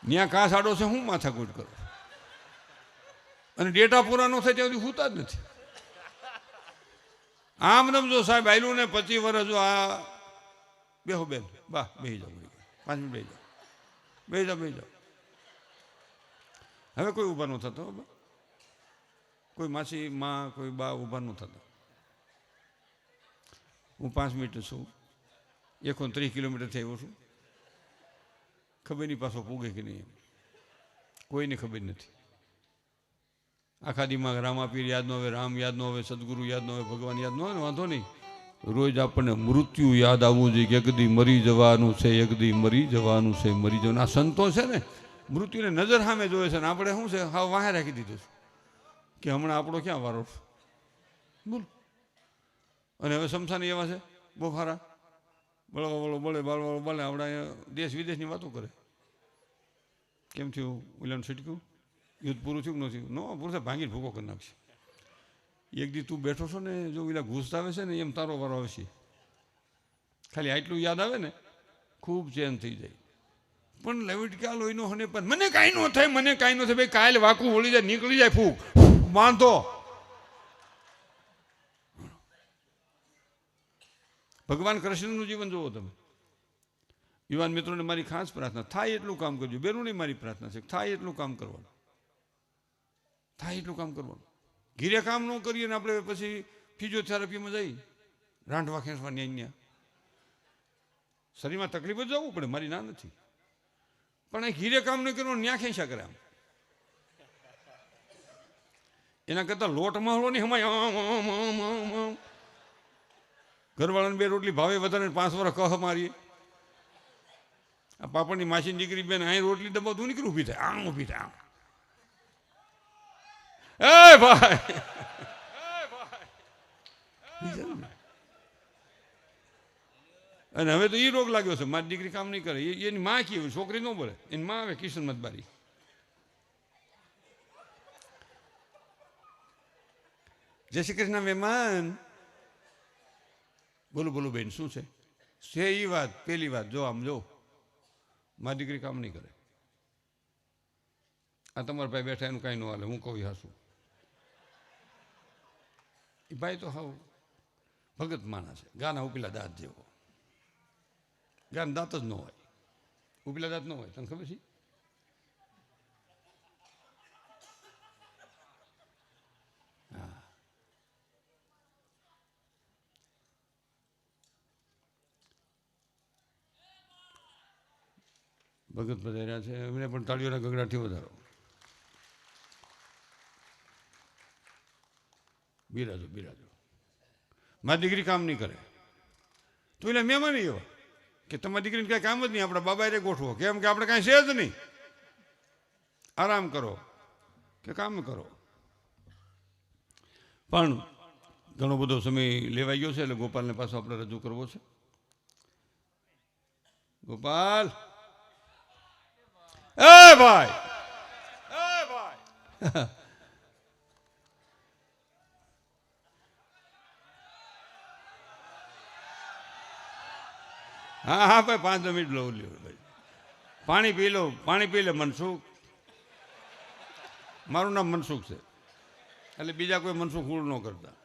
ત્યાં કાં સાડો છે, હું માથાકૂટ કરું, અને ડેટા પૂરા ન થાય ત્યાં સુધી હોતા જ નથી. આમ જો સાહેબ આયલું ને 25 વર્ષ જો આ બેહો બેન બા બેહી જાઓ, 5 મિનિટ બેહી જાઓ, બેહી જાઓ, બેહી જાઓ. હવે કોઈ ઊભા ન થતો, કોઈ માસી માં કોઈ બા ઊભા ન થતા. હું 5 મિનિટ છું, 130 કિલોમીટરથી આવ્યો છું, ખબર નહીં પાછો પૂગે કે નહીં, કોઈને ખબર નથી. આખા દીમાં રામાપીર યાદ ન આવે, રામ યાદ ન આવે, સદગુરુ યાદ ન આવે, ભગવાન યાદ ન આવે ને વાંધો નહીં. રોજ આપણને મૃત્યુ યાદ આવવું જોઈએ કે એક દી મરી જવાનું છે, એક દી મરી જવાનું છે, મરી જવાનું. આ સંતો છે ને મૃત્યુને નજર સામે જોવે છે, ને આપણે શું છે હા વાહે રાખી દીધું કે હમણાં આપણો ક્યાં વારો બોલ. અને હવે સમસાને એવા છે બહુ સારા, બળવા બળો બોલે, બાળવાળો બોલે, આપણે દેશ વિદેશની વાતો કરે. કેમ થયું ઓલાનું છટક્યું, યુદ્ધ પૂરું થયું કે ન થયું? નો પૂરું થાય, ભાંગીને ભૂકો કરી નાખશે. એક દી તું બેઠો છો ને, જો ઓલા ઘૂસ આવે છે ને એમ તારો વારો આવશે. ખાલી આટલું યાદ આવે ને ખૂબ ચેન થઈ જાય. પણ લેવીટ ક્યાં લોહીનો હને પણ મને કાંઈ ન થાય, મને કાંઈ ન થાય. ભાઈ કાલે વાકું વળી જાય, નીકળી જાય ફૂક બાંધો. ભગવાન કૃષ્ણનું જીવન જુઓ તમે. યુવાન મિત્રોને મારી ખાસ પ્રાર્થના, થાય એટલું કામ કરજો. બેરુની મારી પ્રાર્થના છે, થાય એટલું કામ કરવાનું, થાય એટલું કામ કરવાનું. ઘીરે કામ ન કરીએ ને આપણે પછી ફિઝિયોથેરાપીમાં જઈ રાંધવા ખેંચવા ન્યા શરીરમાં તકલીફ જ જવું પડે, મારી ના નથી. પણ આ ઘીરે કામ ન કરવાનું, ન્યા ખેંચા કરે. આમ એના કરતાં લોટમાં હળવો નહીં હમાય. ઘરવાળાને 2 રોટલી ભાવે વધારે 5 વર્ષ કહ મારીએ. આ પાપડની માસીની દીકરી બેન અહીં રોટલી દબાવતું નીકળી ઊભી થાય, આમ ઊભી થાય, આમ. એ ભાઈ અને હવે તો એ રોગ લાગ્યો છે, મારી દીકરી કામ નહીં કરે, એની માં કેવી છોકરી ન બોલે, એની માં આવે કિશનમત બારી. જય શ્રી કૃષ્ણ મહેમાન. બોલું બોલું બેન શું છે? એ વાત પેલી વાત જો આમ જો, મારી દીકરી કામ નહીં કરે. આ તમારા ભાઈ બેઠા એનું કાંઈ ન હાલે, હું કહું હાસું. એ ભાઈ તો હાવ ભગત માણસ છે, ગાના ઉપીલા દાંત જેવો. ગાના દાંત જ ન હોય, ઉપીલા દાંત ન હોય, તને ખબર છે? હા ભગત પધાર્યા છે, એમને પણ તાળીઓના ગગડાથી વધારો. બિરાજો બિરાજો. મારી દીકરી કામ નહીં કરે તો એટલે મહેમાન એવા કે તમારી દીકરીને કાંઈ કામ જ નહીં, આપણા બાબાએ ગોઠવો, કેમ કે આપણે કાંઈ છે જ નહીં, આરામ કરો કે કામ કરો. પણ ઘણો બધો સમય લેવાઈ ગયો છે એટલે ગોપાલને પાછો આપણે રજૂ કરવો છે. ગોપાલ, એ ભાઈ, એ ભાઈ. હા હા ભાઈ, 5 મિનિટ લો લ્યો ભાઈ, પાણી પી લો, પાણી પી લે. મનસુખ, મારું નામ મનસુખ છે એટલે બીજા કોઈ મનસુખ હુળ ન કરતા.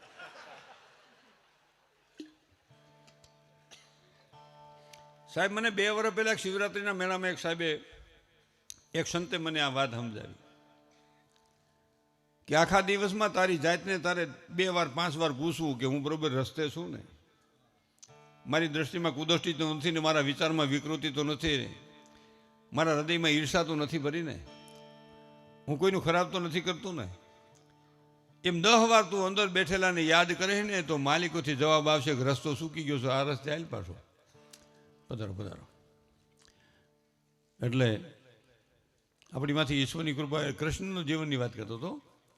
સાહેબ, મને 2 વર્ષ પહેલા શિવરાત્રિના મેળામાં એક સાહેબે, એક સંતે મને આ વાત સમજાવી કે આખા દિવસમાં તારી જાતને તારે 2 વાર 5 વાર પૂછવું કે હું બરોબર રસ્તે છું ને, મારી દ્રષ્ટિમાં કુદૃષ્ટિ તો નથી ને, મારા વિચારમાં વિકૃતિ તો નથી ને, મારા હૃદયમાં ઈર્ષા તો નથી ભરી ને, હું કોઈનું ખરાબ તો નથી કરતો ને. એમ 10 વાર તું અંદર બેઠેલાને યાદ કરે ને તો માલિકોથી જવાબ આવશે કે રસ્તો સૂકી ગયો છે, આ રસ્તે હાલ પાછો. પધારો પધારો. એટલે આપણીમાંથી ઈશ્વરની કૃપા. કૃષ્ણનું જીવનની વાત કરતો હતો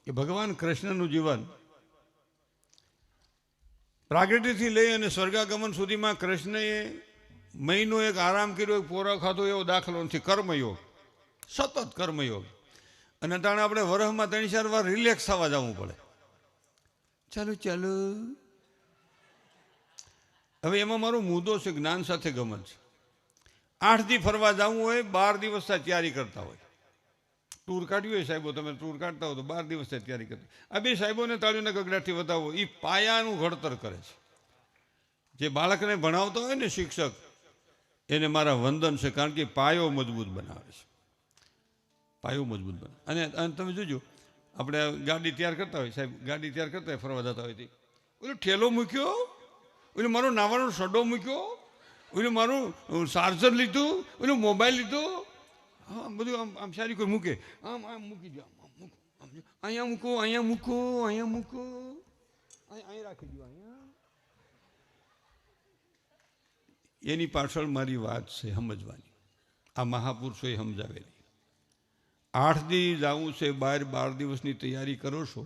કે ભગવાન કૃષ્ણનું જીવન પ્રાગટ્યથી લઈ અને સ્વર્ગાગમન સુધીમાં કૃષ્ણએ મહિનો એક આરામ કર્યો, એક પોરો ખાધો એવો દાખલો નથી. કર્મયોગ, સતત કર્મયોગ. અને તાણે આપણે વરસમાં 3-4 વાર રિલેક્સ થવા જવું પડે. ચાલો ચાલો. હવે એમાં મારો મુદ્દો છે જ્ઞાન સાથે ગમન છે. 8 દી ફરવા જવું હોય, 12 દિવસ તૈયારી કરતા હોય. ટૂર કાઢ્યું હોય સાહેબો, તમે ટૂર કાઢતા હો તો 12 દિવસ તૈયારી કરતા. આ બે સાહેબોને તાળીઓના ગગડાથી વધાવો, એ પાયાનું ઘડતર કરે છે. જે બાળકને ભણાવતા હોય ને શિક્ષક, એને મારા વંદન છે, કારણ કે પાયો મજબૂત બનાવે છે. પાયો મજબૂત બનાવે. અને તમે જોજો, આપણે ગાડી તૈયાર કરતા હોય સાહેબ, ગાડી તૈયાર કરતા હોય, ફરવા જતા હોય, ઓલો ઠેલો મૂક્યો, ઓલું મારો નાવાનો સડો મૂક્યો, ઓલું મારું ચાર્જર લીધું, ઓલું મોબાઈલ લીધો, હા બધું આમ સારી કોઈ મૂકે, આમ મૂકી દો, અહીંયા મૂકો, અહીંયા મૂકો, અહીંયા મૂકો, અહીં રાખી દો, અહીંયા. એની પાછળ મારી વાત છે સમજવાની, આ મહાપુરુષોએ સમજાવેલી. 8 દી જવું છે, 12 દિવસની તૈયારી કરો છો,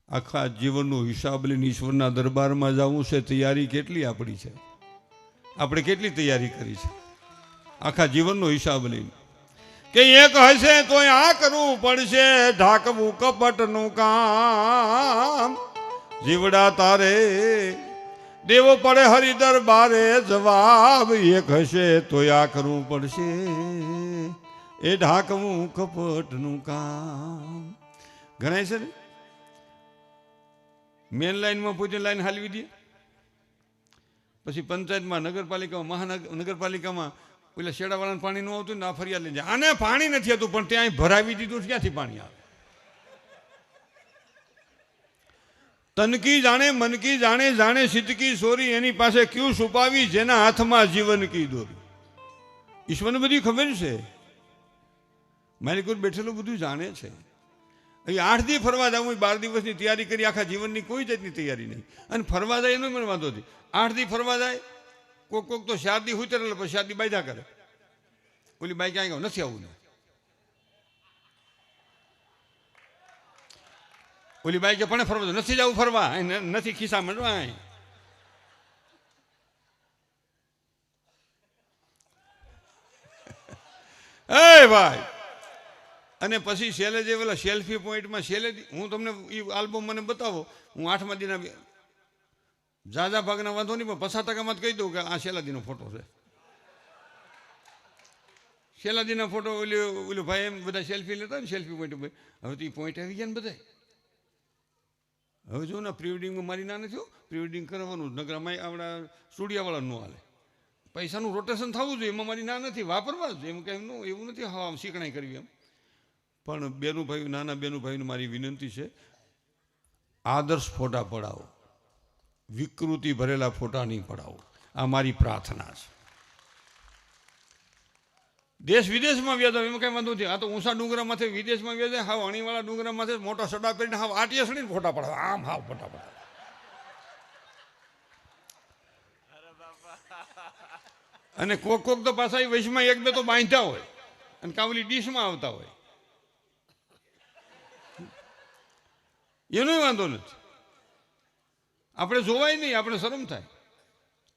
આખા જીવનનો હિસાબ લઈને ઈશ્વરના દરબારમાં જવું છે. તૈયારી કેટલી આપણી છે, આપણે કેટલી તૈયારી કરી છે આખા જીવનનો હિસાબ લઈને. કે એક હશે તો આ કરવું પડશે, ઢાંકવું કપટનું કામ. જીવડા તારે દેવો પડે હરિ દરબારે જવાબ. એક હશે તો આ કરવું પડશે, એ ઢાંકવું કપટનું કામ. ગણાય છે ને, મેન લાઈનમાં પૂછે લાઈન હાલવી દે, પછી પંચાયતમાં, નગરપાલિકામાં, મહાનગરપાલિકામાં પેલા શેડાવાળાને પાણી ન આવતું ને આ ફરિયાદ લઈ જાય, આને પાણી નથી આવતું, પણ ત્યાં ભરાવી દીધું, ક્યાંથી પાણી આવે? તનકી જાણે મનકી જાણે, જાણે સિદ્ધકી સોરી, એની પાસે ક્યુ છુપાવી, જેના હાથમાં જીવન કી દોરી. ઈશ્વરને બધી ખબર છે, મારી કોઈ બેઠેલું બધું જાણે છે. અહીં 8 દી ફરવા જવું, 12 દિવસની તૈયારી કરી, આખા જીવનની કોઈ જાતની તૈયારી નહીં. અને ફરવા જાય એનો મને વાંધો નથી. 8 દી ફરવા જાય, કોક તો 4 દી ઉતરે, પછી 4 દી બાયદા કરે, ઓલી બાઈ ક્યાં ગયો, નથી આવું ને, ઓલી બાઈ કે પણ ફરવા નથી જવું, ફરવા નથી, ખિસ્સા મંડવા. એ ભાઈ, અને પછી છેલ્લે જે પેલા સેલ્ફી પોઈન્ટમાં છેલ્લે, હું તમને એ આલ્બમ મને બતાવો, હું 8મા દીના ઝાઝા ભાગના વાંધો નહીં, પણ 50% જ કહી દઉં કે આ છેલ્લા દીનો ફોટો છે. છેલ્લા દીના ફોટો ઓલું ભાઈ એમ બધા સેલ્ફી લેતા ને સેલ્ફી પોઈન્ટ ઉપર. હવે તો એ પોઈન્ટ આવી ગયા ને બધા. હવે જો ને પ્રી વેડિંગમાં મારી ના નથી, પ્રી વેડિંગ કરવાનું નગર અમાય આપણા સ્ટુડિયાવાળા ન હાલે, પૈસાનું રોટેશન થવું જોઈએ, એમાં મારી ના નથી, વાપરવા જ એમ કંઈ એવું નથી હા શીખણાઈ કરવી એમ. પણ બેનું ભાઈ, નાના બેનું ભાઈને મારી વિનંતી છે, આદર્શ ફોટા પડાવો, વિકૃતિ ભરેલા ફોટા નહીં પડાવો, આ મારી પ્રાર્થના છે. દેશ વિદેશમાં વ્યાજ એમાં કઈ વાંધો નથી. આ તો ઊંચા ડુંગરામાંથી વિદેશમાં વ્યાજ હાવ અણીવાળા ડુંગરામાંથી મોટા સડા કરીને હાવ આટીએ સડીને ફોટા પડાવે આમ હાવ ફોટા પડાવે. અને કોક તો પાછા એ વૈશમાં એક બે તો બાંધતા હોય અને કાવલી ડીશમાં આવતા હોય, એનો વાંધો નથી. આપણે જોવાય નહીં, આપણે શરમ થાય.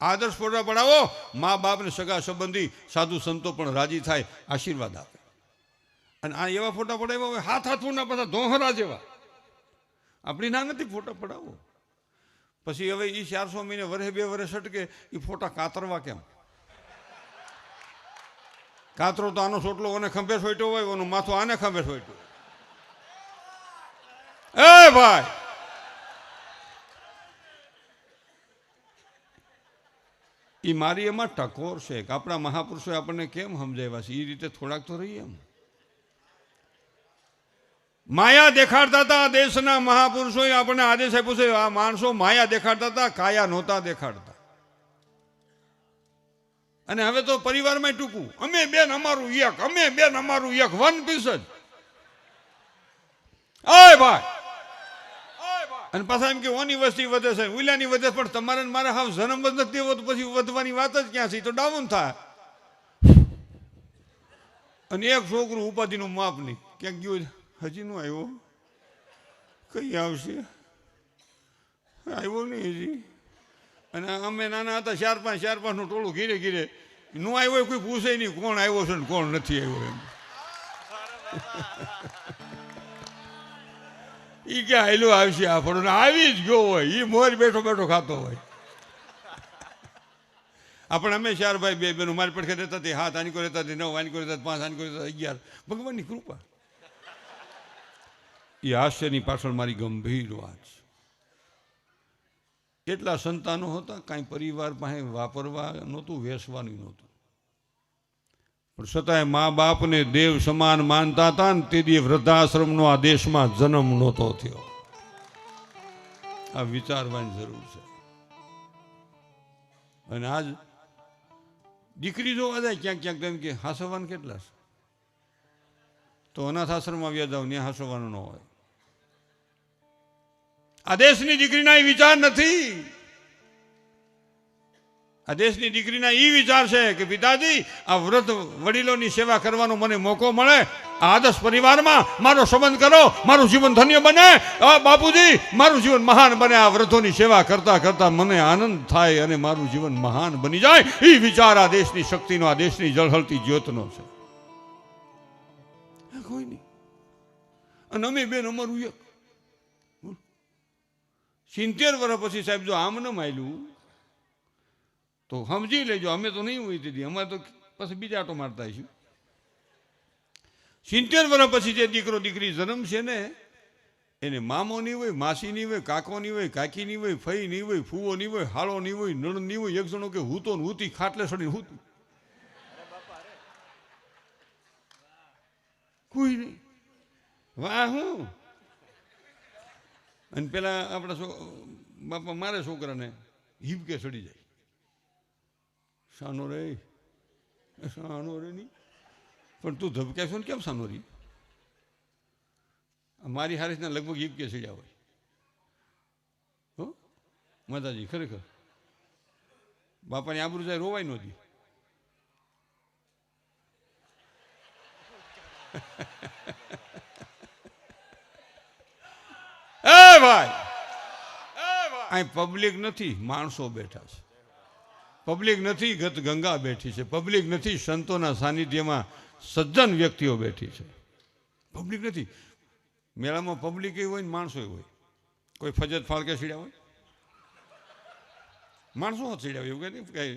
આદર્શ ફોટા પડાવો, મા બાપને સગા સંબંધી સાધુ સંતો પણ રાજી થાય, આશીર્વાદ આપે. અને આ એવા ફોટા પડાવ્યા હોય હાથ ફૂટના પાછા ધોહરા જેવા. આપણી ના નથી ફોટા પડાવો. પછી હવે એ 400 મહિને વર્ષે 2 વર્ષ અટકે એ ફોટા કાતરવા કેમ? કાતરો તો આનો સોટલો અને ખંભે સોટ્યો હોય, એનું માથું આને ખંભે સોટ્યું. એ ભાઈ, એ મારી એમાં ટકોર છે કે આપણા મહાપુરુષોએ આપણને કેમ સમજાવ્યા છે એ રીતે થોડાક તો રહીએ. એમ માયા દેખાડતા હતા દેશના મહાપુરુષોએ આપણને આદેશ આપ્યો છે. આ માણસો માયા દેખાડતા હતા, કાયા નહોતા દેખાડતા. અને હવે તો પરિવારમાં ટૂંકું, અમે બેન અમારું એક, અમે બેન અમારું એક, વન પીસ જ. ઓય ભાઈ, અને પાછા એમ કે ઓની વસ્તી વધે છે, ઉલ્યાની વધે, પણ તમારે મારે હાવ જન્મ જ નથી દેવો તો પછી વધવાની વાત જ ક્યાં છે? તો ડાઉન થાય. અને એક છોકરું ઉપાધિનું માપ નહીં, ક્યાંક ગયો હજી નો આવ્યો, કઈ આવશે, આવ્યો નહીં હજી. અને અમે નાના હતા 4-5 નું ટોળું ઘીરે ઘીરે નો આવ્યો, કોઈ પૂછે નહીં કોણ આવ્યો છે ને કોણ નથી આવ્યો. એમ ઈ કે હાલો આવશે આ ફળો, આવી જ ગયો હોય, ઈ મોર બેઠો બેઠો ખાતો હોય. આપણે અમે 4 ભાઈ 2 બહેનો મારી પડખે રહેતા હતી, 7 આની કો રહેતા હતી, 9 આની કો રહેતા, 5 આની કો રહેતા, 11. ભગવાનની કૃપા. એ હાસ્યની પાછળ મારી ગંભીર વાત છે. એટલા સંતાનો હતા, કાંઈ પરિવાર પાસે વાપરવા નહોતું, વેસવાનું નહોતું, પણ છતાંય મા બાપને દેવ સમાન માનતા હતા ને તેથી વૃદ્ધાશ્રમનો આ દેશમાં જન્મ નહોતો થયો. આ વિચારવાની જરૂર છે. અને આજ દીકરી જોવા જાય ક્યાંક ક્યાંક તેમ કે હાસવાન કેટલા છે, તો અનાથ આશ્રમમાં વ્યા જાવ, ત્યાં હાસવાનું ન હોય. આ દેશની દીકરીના એ વિચાર નથી. આ દેશની દીકરીના એ વિચાર છે કે પિતાજી આ વૃદ્ધ વડીલોની સેવા કરવાનો મને મોકો મળે, આ આદર્શ પરિવારમાં મારો સંબંધ કરો, મારું જીવન ધન્ય બને, બાપુજી મારું જીવન મહાન બને. આ વૃદ્ધોની સેવા કરતા કરતા મને આનંદ થાય અને મારું જીવન મહાન બની જાય. એ વિચાર આ દેશની શક્તિનો, આ દેશની જળહળતી જ્યોતનો છે. કોઈ નહીં. અને અમે બેન અમારું એક 70 વર્ષ પછી સાહેબ જો આમ ન માયલું તો સમજી લેજો, અમે તો નહીં હોય દીધી, અમારે તો પછી બીજા આટો મારતા આવીશું. 70 વર્ષ પછી જે દીકરો દીકરી જન્મ છે ને, એને મામો નહીં હોય, માસી નહીં હોય, કાકો નહીં હોય, કાકી નહીં હોય, ફઈ નહીં હોય, ફૂવો નહીં હોય, હાળો નહીં હોય, નણ નહીં હોય. એક જણો કે હૂતો ને હૂતી ખાટલે સડીને હૂતું, કોઈ નહીં. વાહ હું. અને પેલા આપણા બાપા મારે છોકરાને હિબકે સડી જાય, સાનો રે નહીં, પણ તું ધબકે છો ને કેમ સાનો રહી? મારી હારીસના લગભગ હિબકે સડ્યા હોય. હો માતાજી, ખરેખર બાપાની આબરૂ જાય, રોવાય નહોતી. એ ભાઈ, અહીં પબ્લિક નથી, માણસો બેઠા છે. પબ્લિક નથી, ગત ગંગા બેઠી છે. પબ્લિક નથી, સંતોના સાનિધ્યમાં સજ્જન વ્યક્તિઓ બેઠી છે. પબ્લિક નથી. મેળામાં પબ્લિક એ હોય ને માણસો હોય. કોઈ ફજત ફાળકે સીડ્યા હોય, માણસો સીડ્યા હોય, એવું કંઈ નહીં કઈ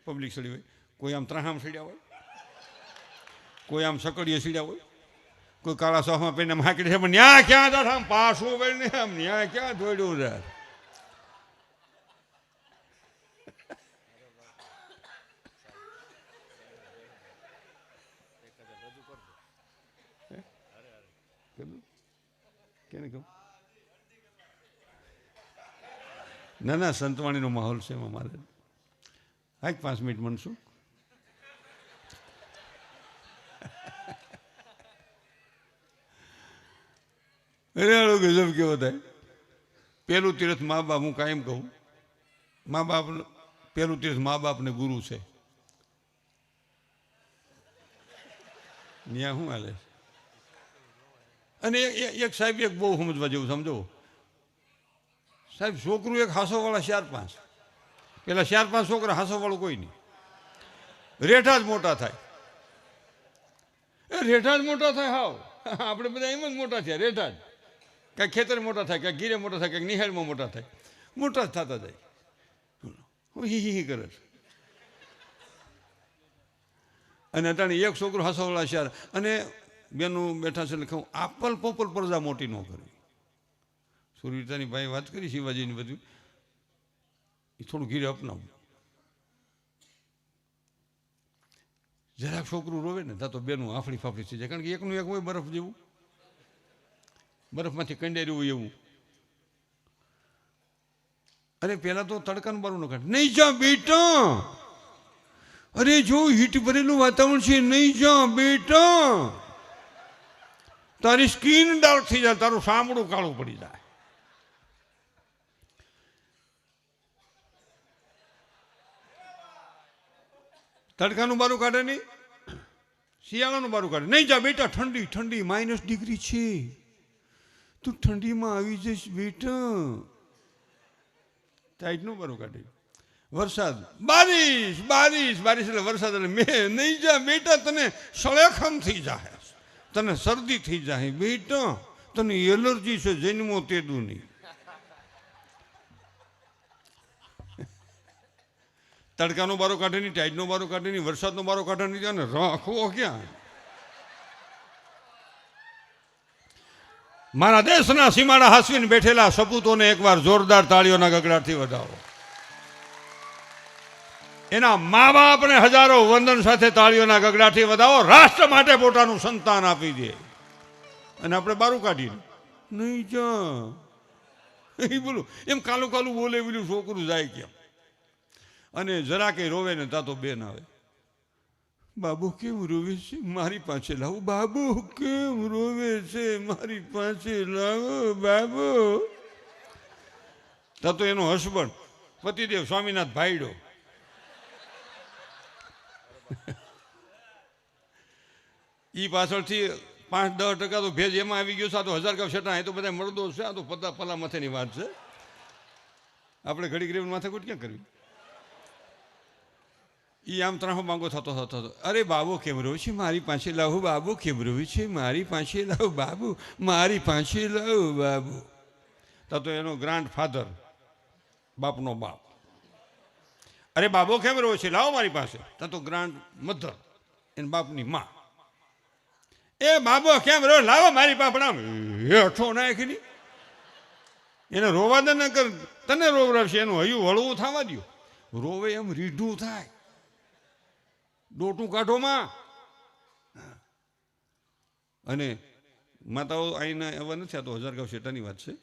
પબ્લિક સીડી હોય. કોઈ આમ ત્રાહામ સીડ્યા હોય, કોઈ આમ સકડીએ સીડ્યા હોય, કોઈ કાળા સોફમાં પહેરીને આમ હાંકડી છે, પણ ન્યા ક્યાં જાત આમ પાછું વળીને આમ ન્યા ક્યાં દોડ્યું રહે. ના ના, સંતવાણીનો માહોલ છે એમાં મારે. હા, 5 મિનિટ મનશું. અરે ગજબ કેવો થાય. પેલું તીર્થ મા બાપ, હું કાયમ કહું, મા બાપ પેલું તીર્થ મા બાપ ને ગુરુ છે. ત્યાં શું હાલે? અને એક સાહેબ એક બહુ સમજવા જેવું, સમજો સાહેબ, છોકરું એક હાંસોવાળા 4-5, પેલા 4-5 છોકરા હાંસોવાળું કોઈ નહીં, રેઠા જ મોટા થાય. રેઠા જ મોટા થાય. હાવ આપણે બધા એમ જ મોટા થયા, રેઠા જ. કાંઈક ખેતર મોટા થાય, કાંઈક ગીરે મોટા થાય, કાંઈક નિહાળમાં મોટા થાય, મોટા જ થતા જાય. હી કરે છે. અને અટાણે એક છોકરો હાંસોવાળા 4, અને બેનું બેઠા છે એટલે કહું, આપલ પોપલ પ્રજા મોટી ન કરવી. સુરવીરતાની ભાઈ વાત કરી શિવાજીની બધું, એ થોડું ઘીરે અપનાવું. જરાક છોકરું રોવે ને ત્યાં તો બેનું આફડી ફાફડી થઈ જાય, કારણ કે એકનું એક હોય બરફ જેવું, બરફમાંથી કંડેર્યું હોય એવું. અરે પેલા તો તડકાનું બારું ન કાઢે, નહીં જા બેટા, અરે જો હીટ ભરેલું વાતાવરણ છે, નહીં જા બેટા, તારી સ્કિન ડાર્ક થઈ જાય, તારું સાંભળું કાળું પડી જાય. તડકાનું બારું કાઢે નહીં, શિયાળાનું બારું કાઢે, નહીં જા બેટા, ઠંડી ઠંડી -ડિગ્રી છે, તું ઠંડીમાં આવી જઈશ બેટા. ટાઈટનું બારું કાઢે. વરસાદ, બારીશ બારીશ બારીશ એટલે વરસાદ, એટલે મેં નહીં જા બેટા, તને સળેખમ થઈ જાય, તને શરદી થઈ જાય બેટા, તને એલર્જી છે, જન્મો તેદું નહીં. તડકાનો બારો કાઢે નહીં, ટાઈટનો બારો કાઢે નહીં, વરસાદનો બારો કાઢે નહીં, અને રાખવો ક્યાં? મારા દેશના સીમાડા હાસવીને બેઠેલા સપૂતોને એકવાર જોરદાર તાળીઓના ગગડાટથી વધાવો. એના મા બાપને હજારો વંદન સાથે તાળીઓના ગગડાટથી વધાવો. રાષ્ટ્ર માટે પોતાનું સંતાન આપી દે, અને આપણે બારું કાઢીએ નહીં જા એ બોલું, એમ કાલું કાલું બોલે પેલું છોકરું જાય કેમ? અને જરા કે રોવે ને ત્યાં તો બેન આવે, બાબુ કેમ રોવે છે, મારી પાસે લાવો, બાબુ કેમ રોવે છે, મારી પાસે લાવો બાબુ. ત્યાં તો એનો હસબન્ડ પતિદેવ સ્વામીનાથ ભાઈડો, ઈ પાછળથી 5-10% તો ભેજ એમાં આવી ગયો છે. આ તો 1000 કપ છટા, એ તો બધા મળદો છે, આ તો પલા માથેની વાત છે. આપણે ઘડી ઘડી માથાકૂટ ક્યાં કરવી? એ આમ ત્રાહો માંગો થતો થતો, અરે બાબુ કેમ રોવે છે, મારી પાસે લાવો, બાબુ કેમ રોવે છે, મારી પાસે લાવો બાબુ, મારી પાસે લાવો બાબુ. તો એનો ગ્રાન્ડ ફાધર, બાપનો બાપ, અરે બાબુ કેમ રોવે છે, લાવો મારી પાસે. તો ગ્રાન્ડ મધર, એને બાપની માં, એ બાબુ કેમ રોવે, લાવો મારી પાપડા. હેઠો નાખી એને રોવા દે ન કર, તને રોવરાવશે, એનું હયું હળવું થવા દો. રોવે એમ રીઢું થાય, ડોટું કાઢોમાં. અને માતાઓ અહીંના એવા નથી, આ તો 1000 ગાંવ શેટાની વાત છે.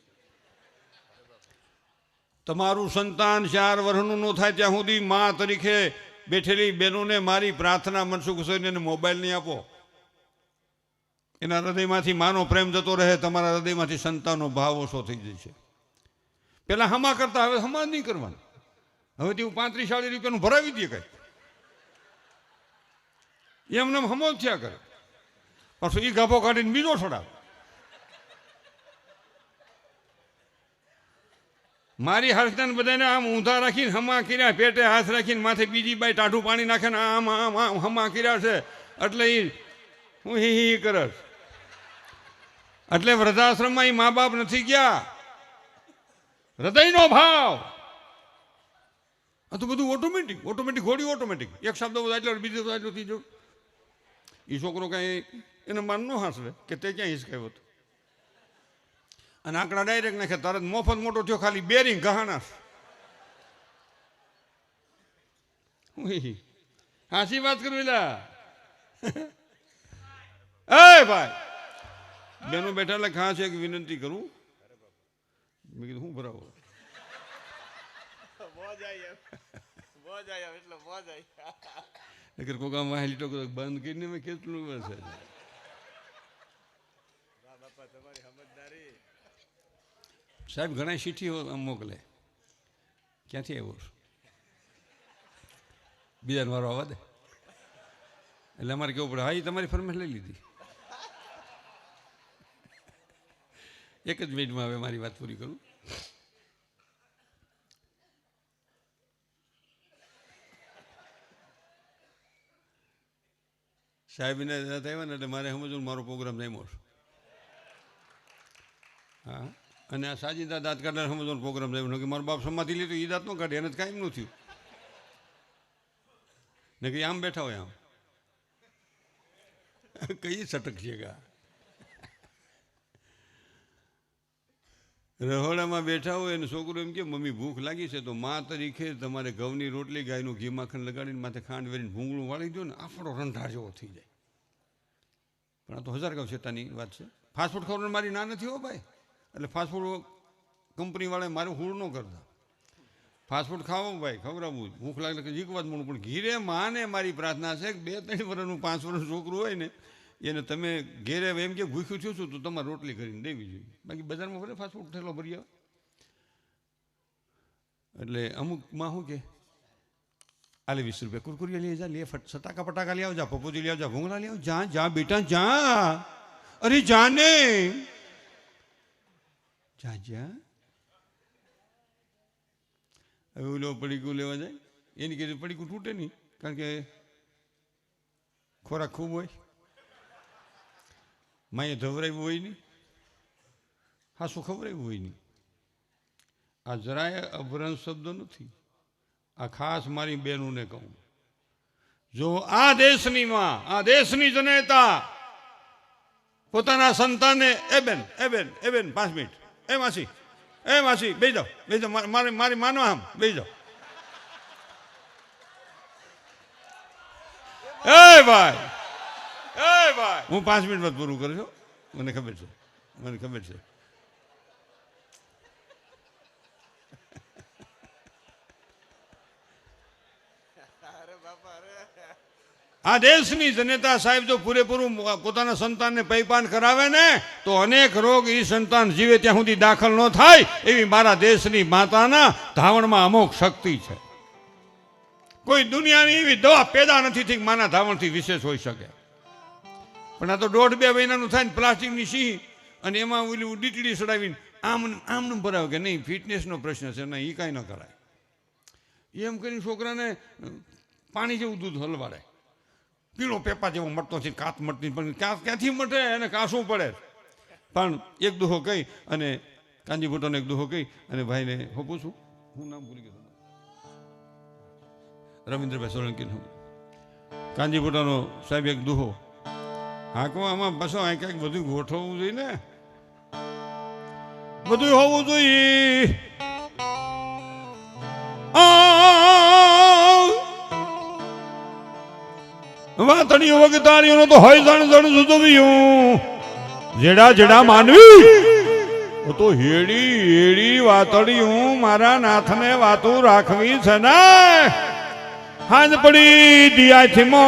તમારું સંતાન 4 વર્ષનું ન થાય ત્યાં સુધી મા તરીકે બેઠેલી બહેનોને મારી પ્રાર્થના, મનસુખ હુસૈનને મોબાઈલ નહીં આપો. એના હૃદયમાંથી માનો પ્રેમ જતો રહે, તમારા હૃદયમાંથી સંતાનનો ભાવ ઓછો થઈ જાય છે. પેલા હમા કરતા, હવે હમા નહીં કરવાનું. હવે તેવું 35-40 રૂપિયાનું ભરાવી દે કઈ, એમને હમો થયા કરે. પાછું એ ગાભો કાઢીને બીજો છોડાવે. મારી હરખતાને બધાને આમ ઊંધા રાખીને હમા કર્યા, પેટે હાથ રાખીને માથે બીજી બાઈ ટાઢું પાણી નાખે ને આમ આમ આમ હમા કર્યા છે, એટલે એ હું હી કરે. એટલે વૃદ્ધાશ્રમમાં એ મા બાપ નથી ગયા, હૃદયનો ભાવ. આ તો બધું ઓટોમેટિક ઘોડી ઓટોમેટિક, એક શબ્દ એટલે બીજો એટલું ત્રીજો. એ છોકરો કાંઈ એને માન ન હાંસવે કે તે ક્યાં હિસકાયો હતો. અને આંકડા ડાયરેક્ટ નાખે, તરત મફત મોટો થયો, ખાલી બેરિંગ ગહાણા. હાસી વાત કરું એલા. એ ભાઈ બેનો બેઠા એટલે ખાસ એક વિનંતી કરું. મેં કીધું હું ભરાવો કોકા માહેલી ટોકો બંધ કરીને મેં કેટલું વર્ષ. તમારી સમજદારી સાહેબ ઘણા ચીઠીઓ મોકલે, ક્યાંથી આવ્યો છું, બીજાનો વારો આવવા દે. એટલે અમારે કેવું પડે, હા એ તમારી ફરમાઈશ લઈ લીધી. એક જ મિનિટમાં હવે મારી વાત પૂરી કરું. સાહેબને દાંત આવ્યા ને એટલે મારે સમજવું મારો પ્રોગ્રામ જામ્યો છે. હા, અને આ સાજીદા દાંત કાઢનાર સમજવાનો પ્રોગ્રામ જામ્યો કે મારો બાપ સમાધિ લીધું એ દાંત ન કાઢે, એને કાંઈ ન થયું ને કે આમ બેઠા હોય, આમ કઈ સટક છે કે રહોડામાં બેઠા હોય અને છોકરો એમ કે મમ્મી ભૂખ લાગી છે તો મા તરીકે તમારે ઘઉંની રોટલી ગાયનું ઘી માખણ લગાડીને માથે ખાંડ વેરીને ભૂંગળું વાળી દો ને આફડો રંધાર જેવો થઈ જાય. પણ આ તો 1000 ગાઉ શેતાની વાત છે. ફાસ્ટફૂડ ખવડાવવાની મારી ના નથી હો ભાઈ. એટલે ફાસ્ટફૂડ કંપનીવાળાએ મારું હુળ ન કરતા. ફાસ્ટફૂડ ખાવું ભાઈ, ખવડાવવું, ભૂખ લાગે કે જીકવા જ મળું, પણ ઘીરે માને મારી પ્રાર્થના છે કે 2-3 વર્ષનું 5 વર્ષનું છોકરું હોય ને એને તમે ઘેરે એમ કે ભૂખ્યું થયું છું તો તમારે રોટલી કરીને દેવી જોઈએ. બાકી બજારમાં ભલે ફાસ્ટફૂડ થેલો ભરી આવે. એટલે અમુકમાં શું કે આલે 20 રૂપિયા કુરકુરિયા લઈ જા, લે સટાકા પટાકા લઈ આવજા, પપોજી લઈ આવજા, ભૂંગળા લઈ આવ, જા જા બેટા જા, અરે જાને જા જા. હવે ઓલો પડીકું લેવા જાય, એની કીધું પડીકું તૂટે નહીં, કારણ કે ખોરાક ખૂબ હોય, માએ ધવરાવ્યું હોય નહીં, હાસું ખવરાવ્યું હોય નહીં. આ જરાય અભ્રંશ શબ્દ નથી. આ ખાસ મારી બહેનોને કહું, જો આ દેશની માં, આ દેશની જનતા પોતાના સંતાનને એ બેન 5 મિનિટ, એ માસી બેસી જાઓ, મારી માનો આમ બેસી જાઓ. એ ભાઈ હું 5 મિનિટમાં પૂરું કરું છું, મને ખબર છે. આ દેશની જનતા સાહેબ જો પૂરેપૂરું પોતાના સંતાનને પૈપાન કરાવે ને તો અનેક રોગ એ સંતાન જીવે ત્યાં સુધી દાખલ ન થાય એવી મારા દેશની માતાના ધાવણમાં અમુક શક્તિ છે. કોઈ દુનિયાની એવી દવા પેદા નથી થઈ માના ધાવણથી વિશેષ હોઈ શકે. પણ આ તો 1.5-2 મહિનાનું થાય ને પ્લાસ્ટિકની સિંહ અને એમાં ઓલી ડીટડી સડાવીને આમનું ભરાવે કે નહીં ફિટનેસનો પ્રશ્ન છે, ના એ કાંઈ ન કરાય. એમ કરીને છોકરાને પાણી જેવું દૂધ હલવાડે, પીળો પેપા જેવો મટતો છે, કાચ મટતી, પણ ક્યાંથી મટે એને કાસવું પડે. પણ એક દુહો કહી અને કાંજીભૂટોને એક દુહો કહી અને ભાઈને હું પૂછું, હું નામ ભૂલી ગયો, રવિન્દ્રભાઈ સોલંકી. કાંજીભૂટાનો સાહેબ એક દુહો હાંકવો, આમાં બસો આ કંઈક બધું ગોઠવવું જોઈએ ને, બધું હોવું જોઈએ. વાતણીઓ વગતાણીઓનો તો હોય જણ જુદવ્યું, જેડા માનવી તો હેડી વાતણીઓ મારા નાથને વાતું રાખવી છે ને. હાજ પડી દિયાથી મો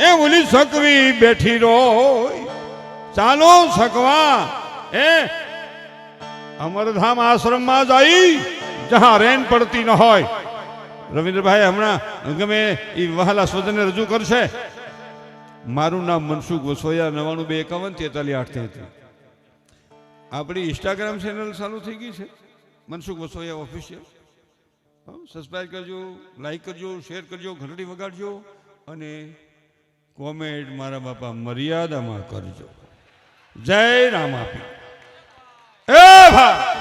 એ ઓલી સકવી બેઠી રોય, ચાલો સકવા એ અમરધામ આશ્રમમાં જઈ જहाँ રેન પડતી ન હોય. રવિન્દ્રભાઈ હમણાં ગમે એ વહાલા સ્વજનને રજૂ કરશે. મારું નામ મનસુખ વસોયા, 9251438833. આપણી ઇન્સ્ટાગ્રામ ચેનલ ચાલુ થઈ ગઈ છે, મનસુખ વસોયા ઓફિશિયલ. સબસ્ક્રાઈબ કરજો, લાઈક કરજો, શેર કરજો, ઘંટડી વગાડજો અને કોમેન્ટ મારા બાપા મર્યાદામાં કરજો. જય રામાપી. એ ભાઈ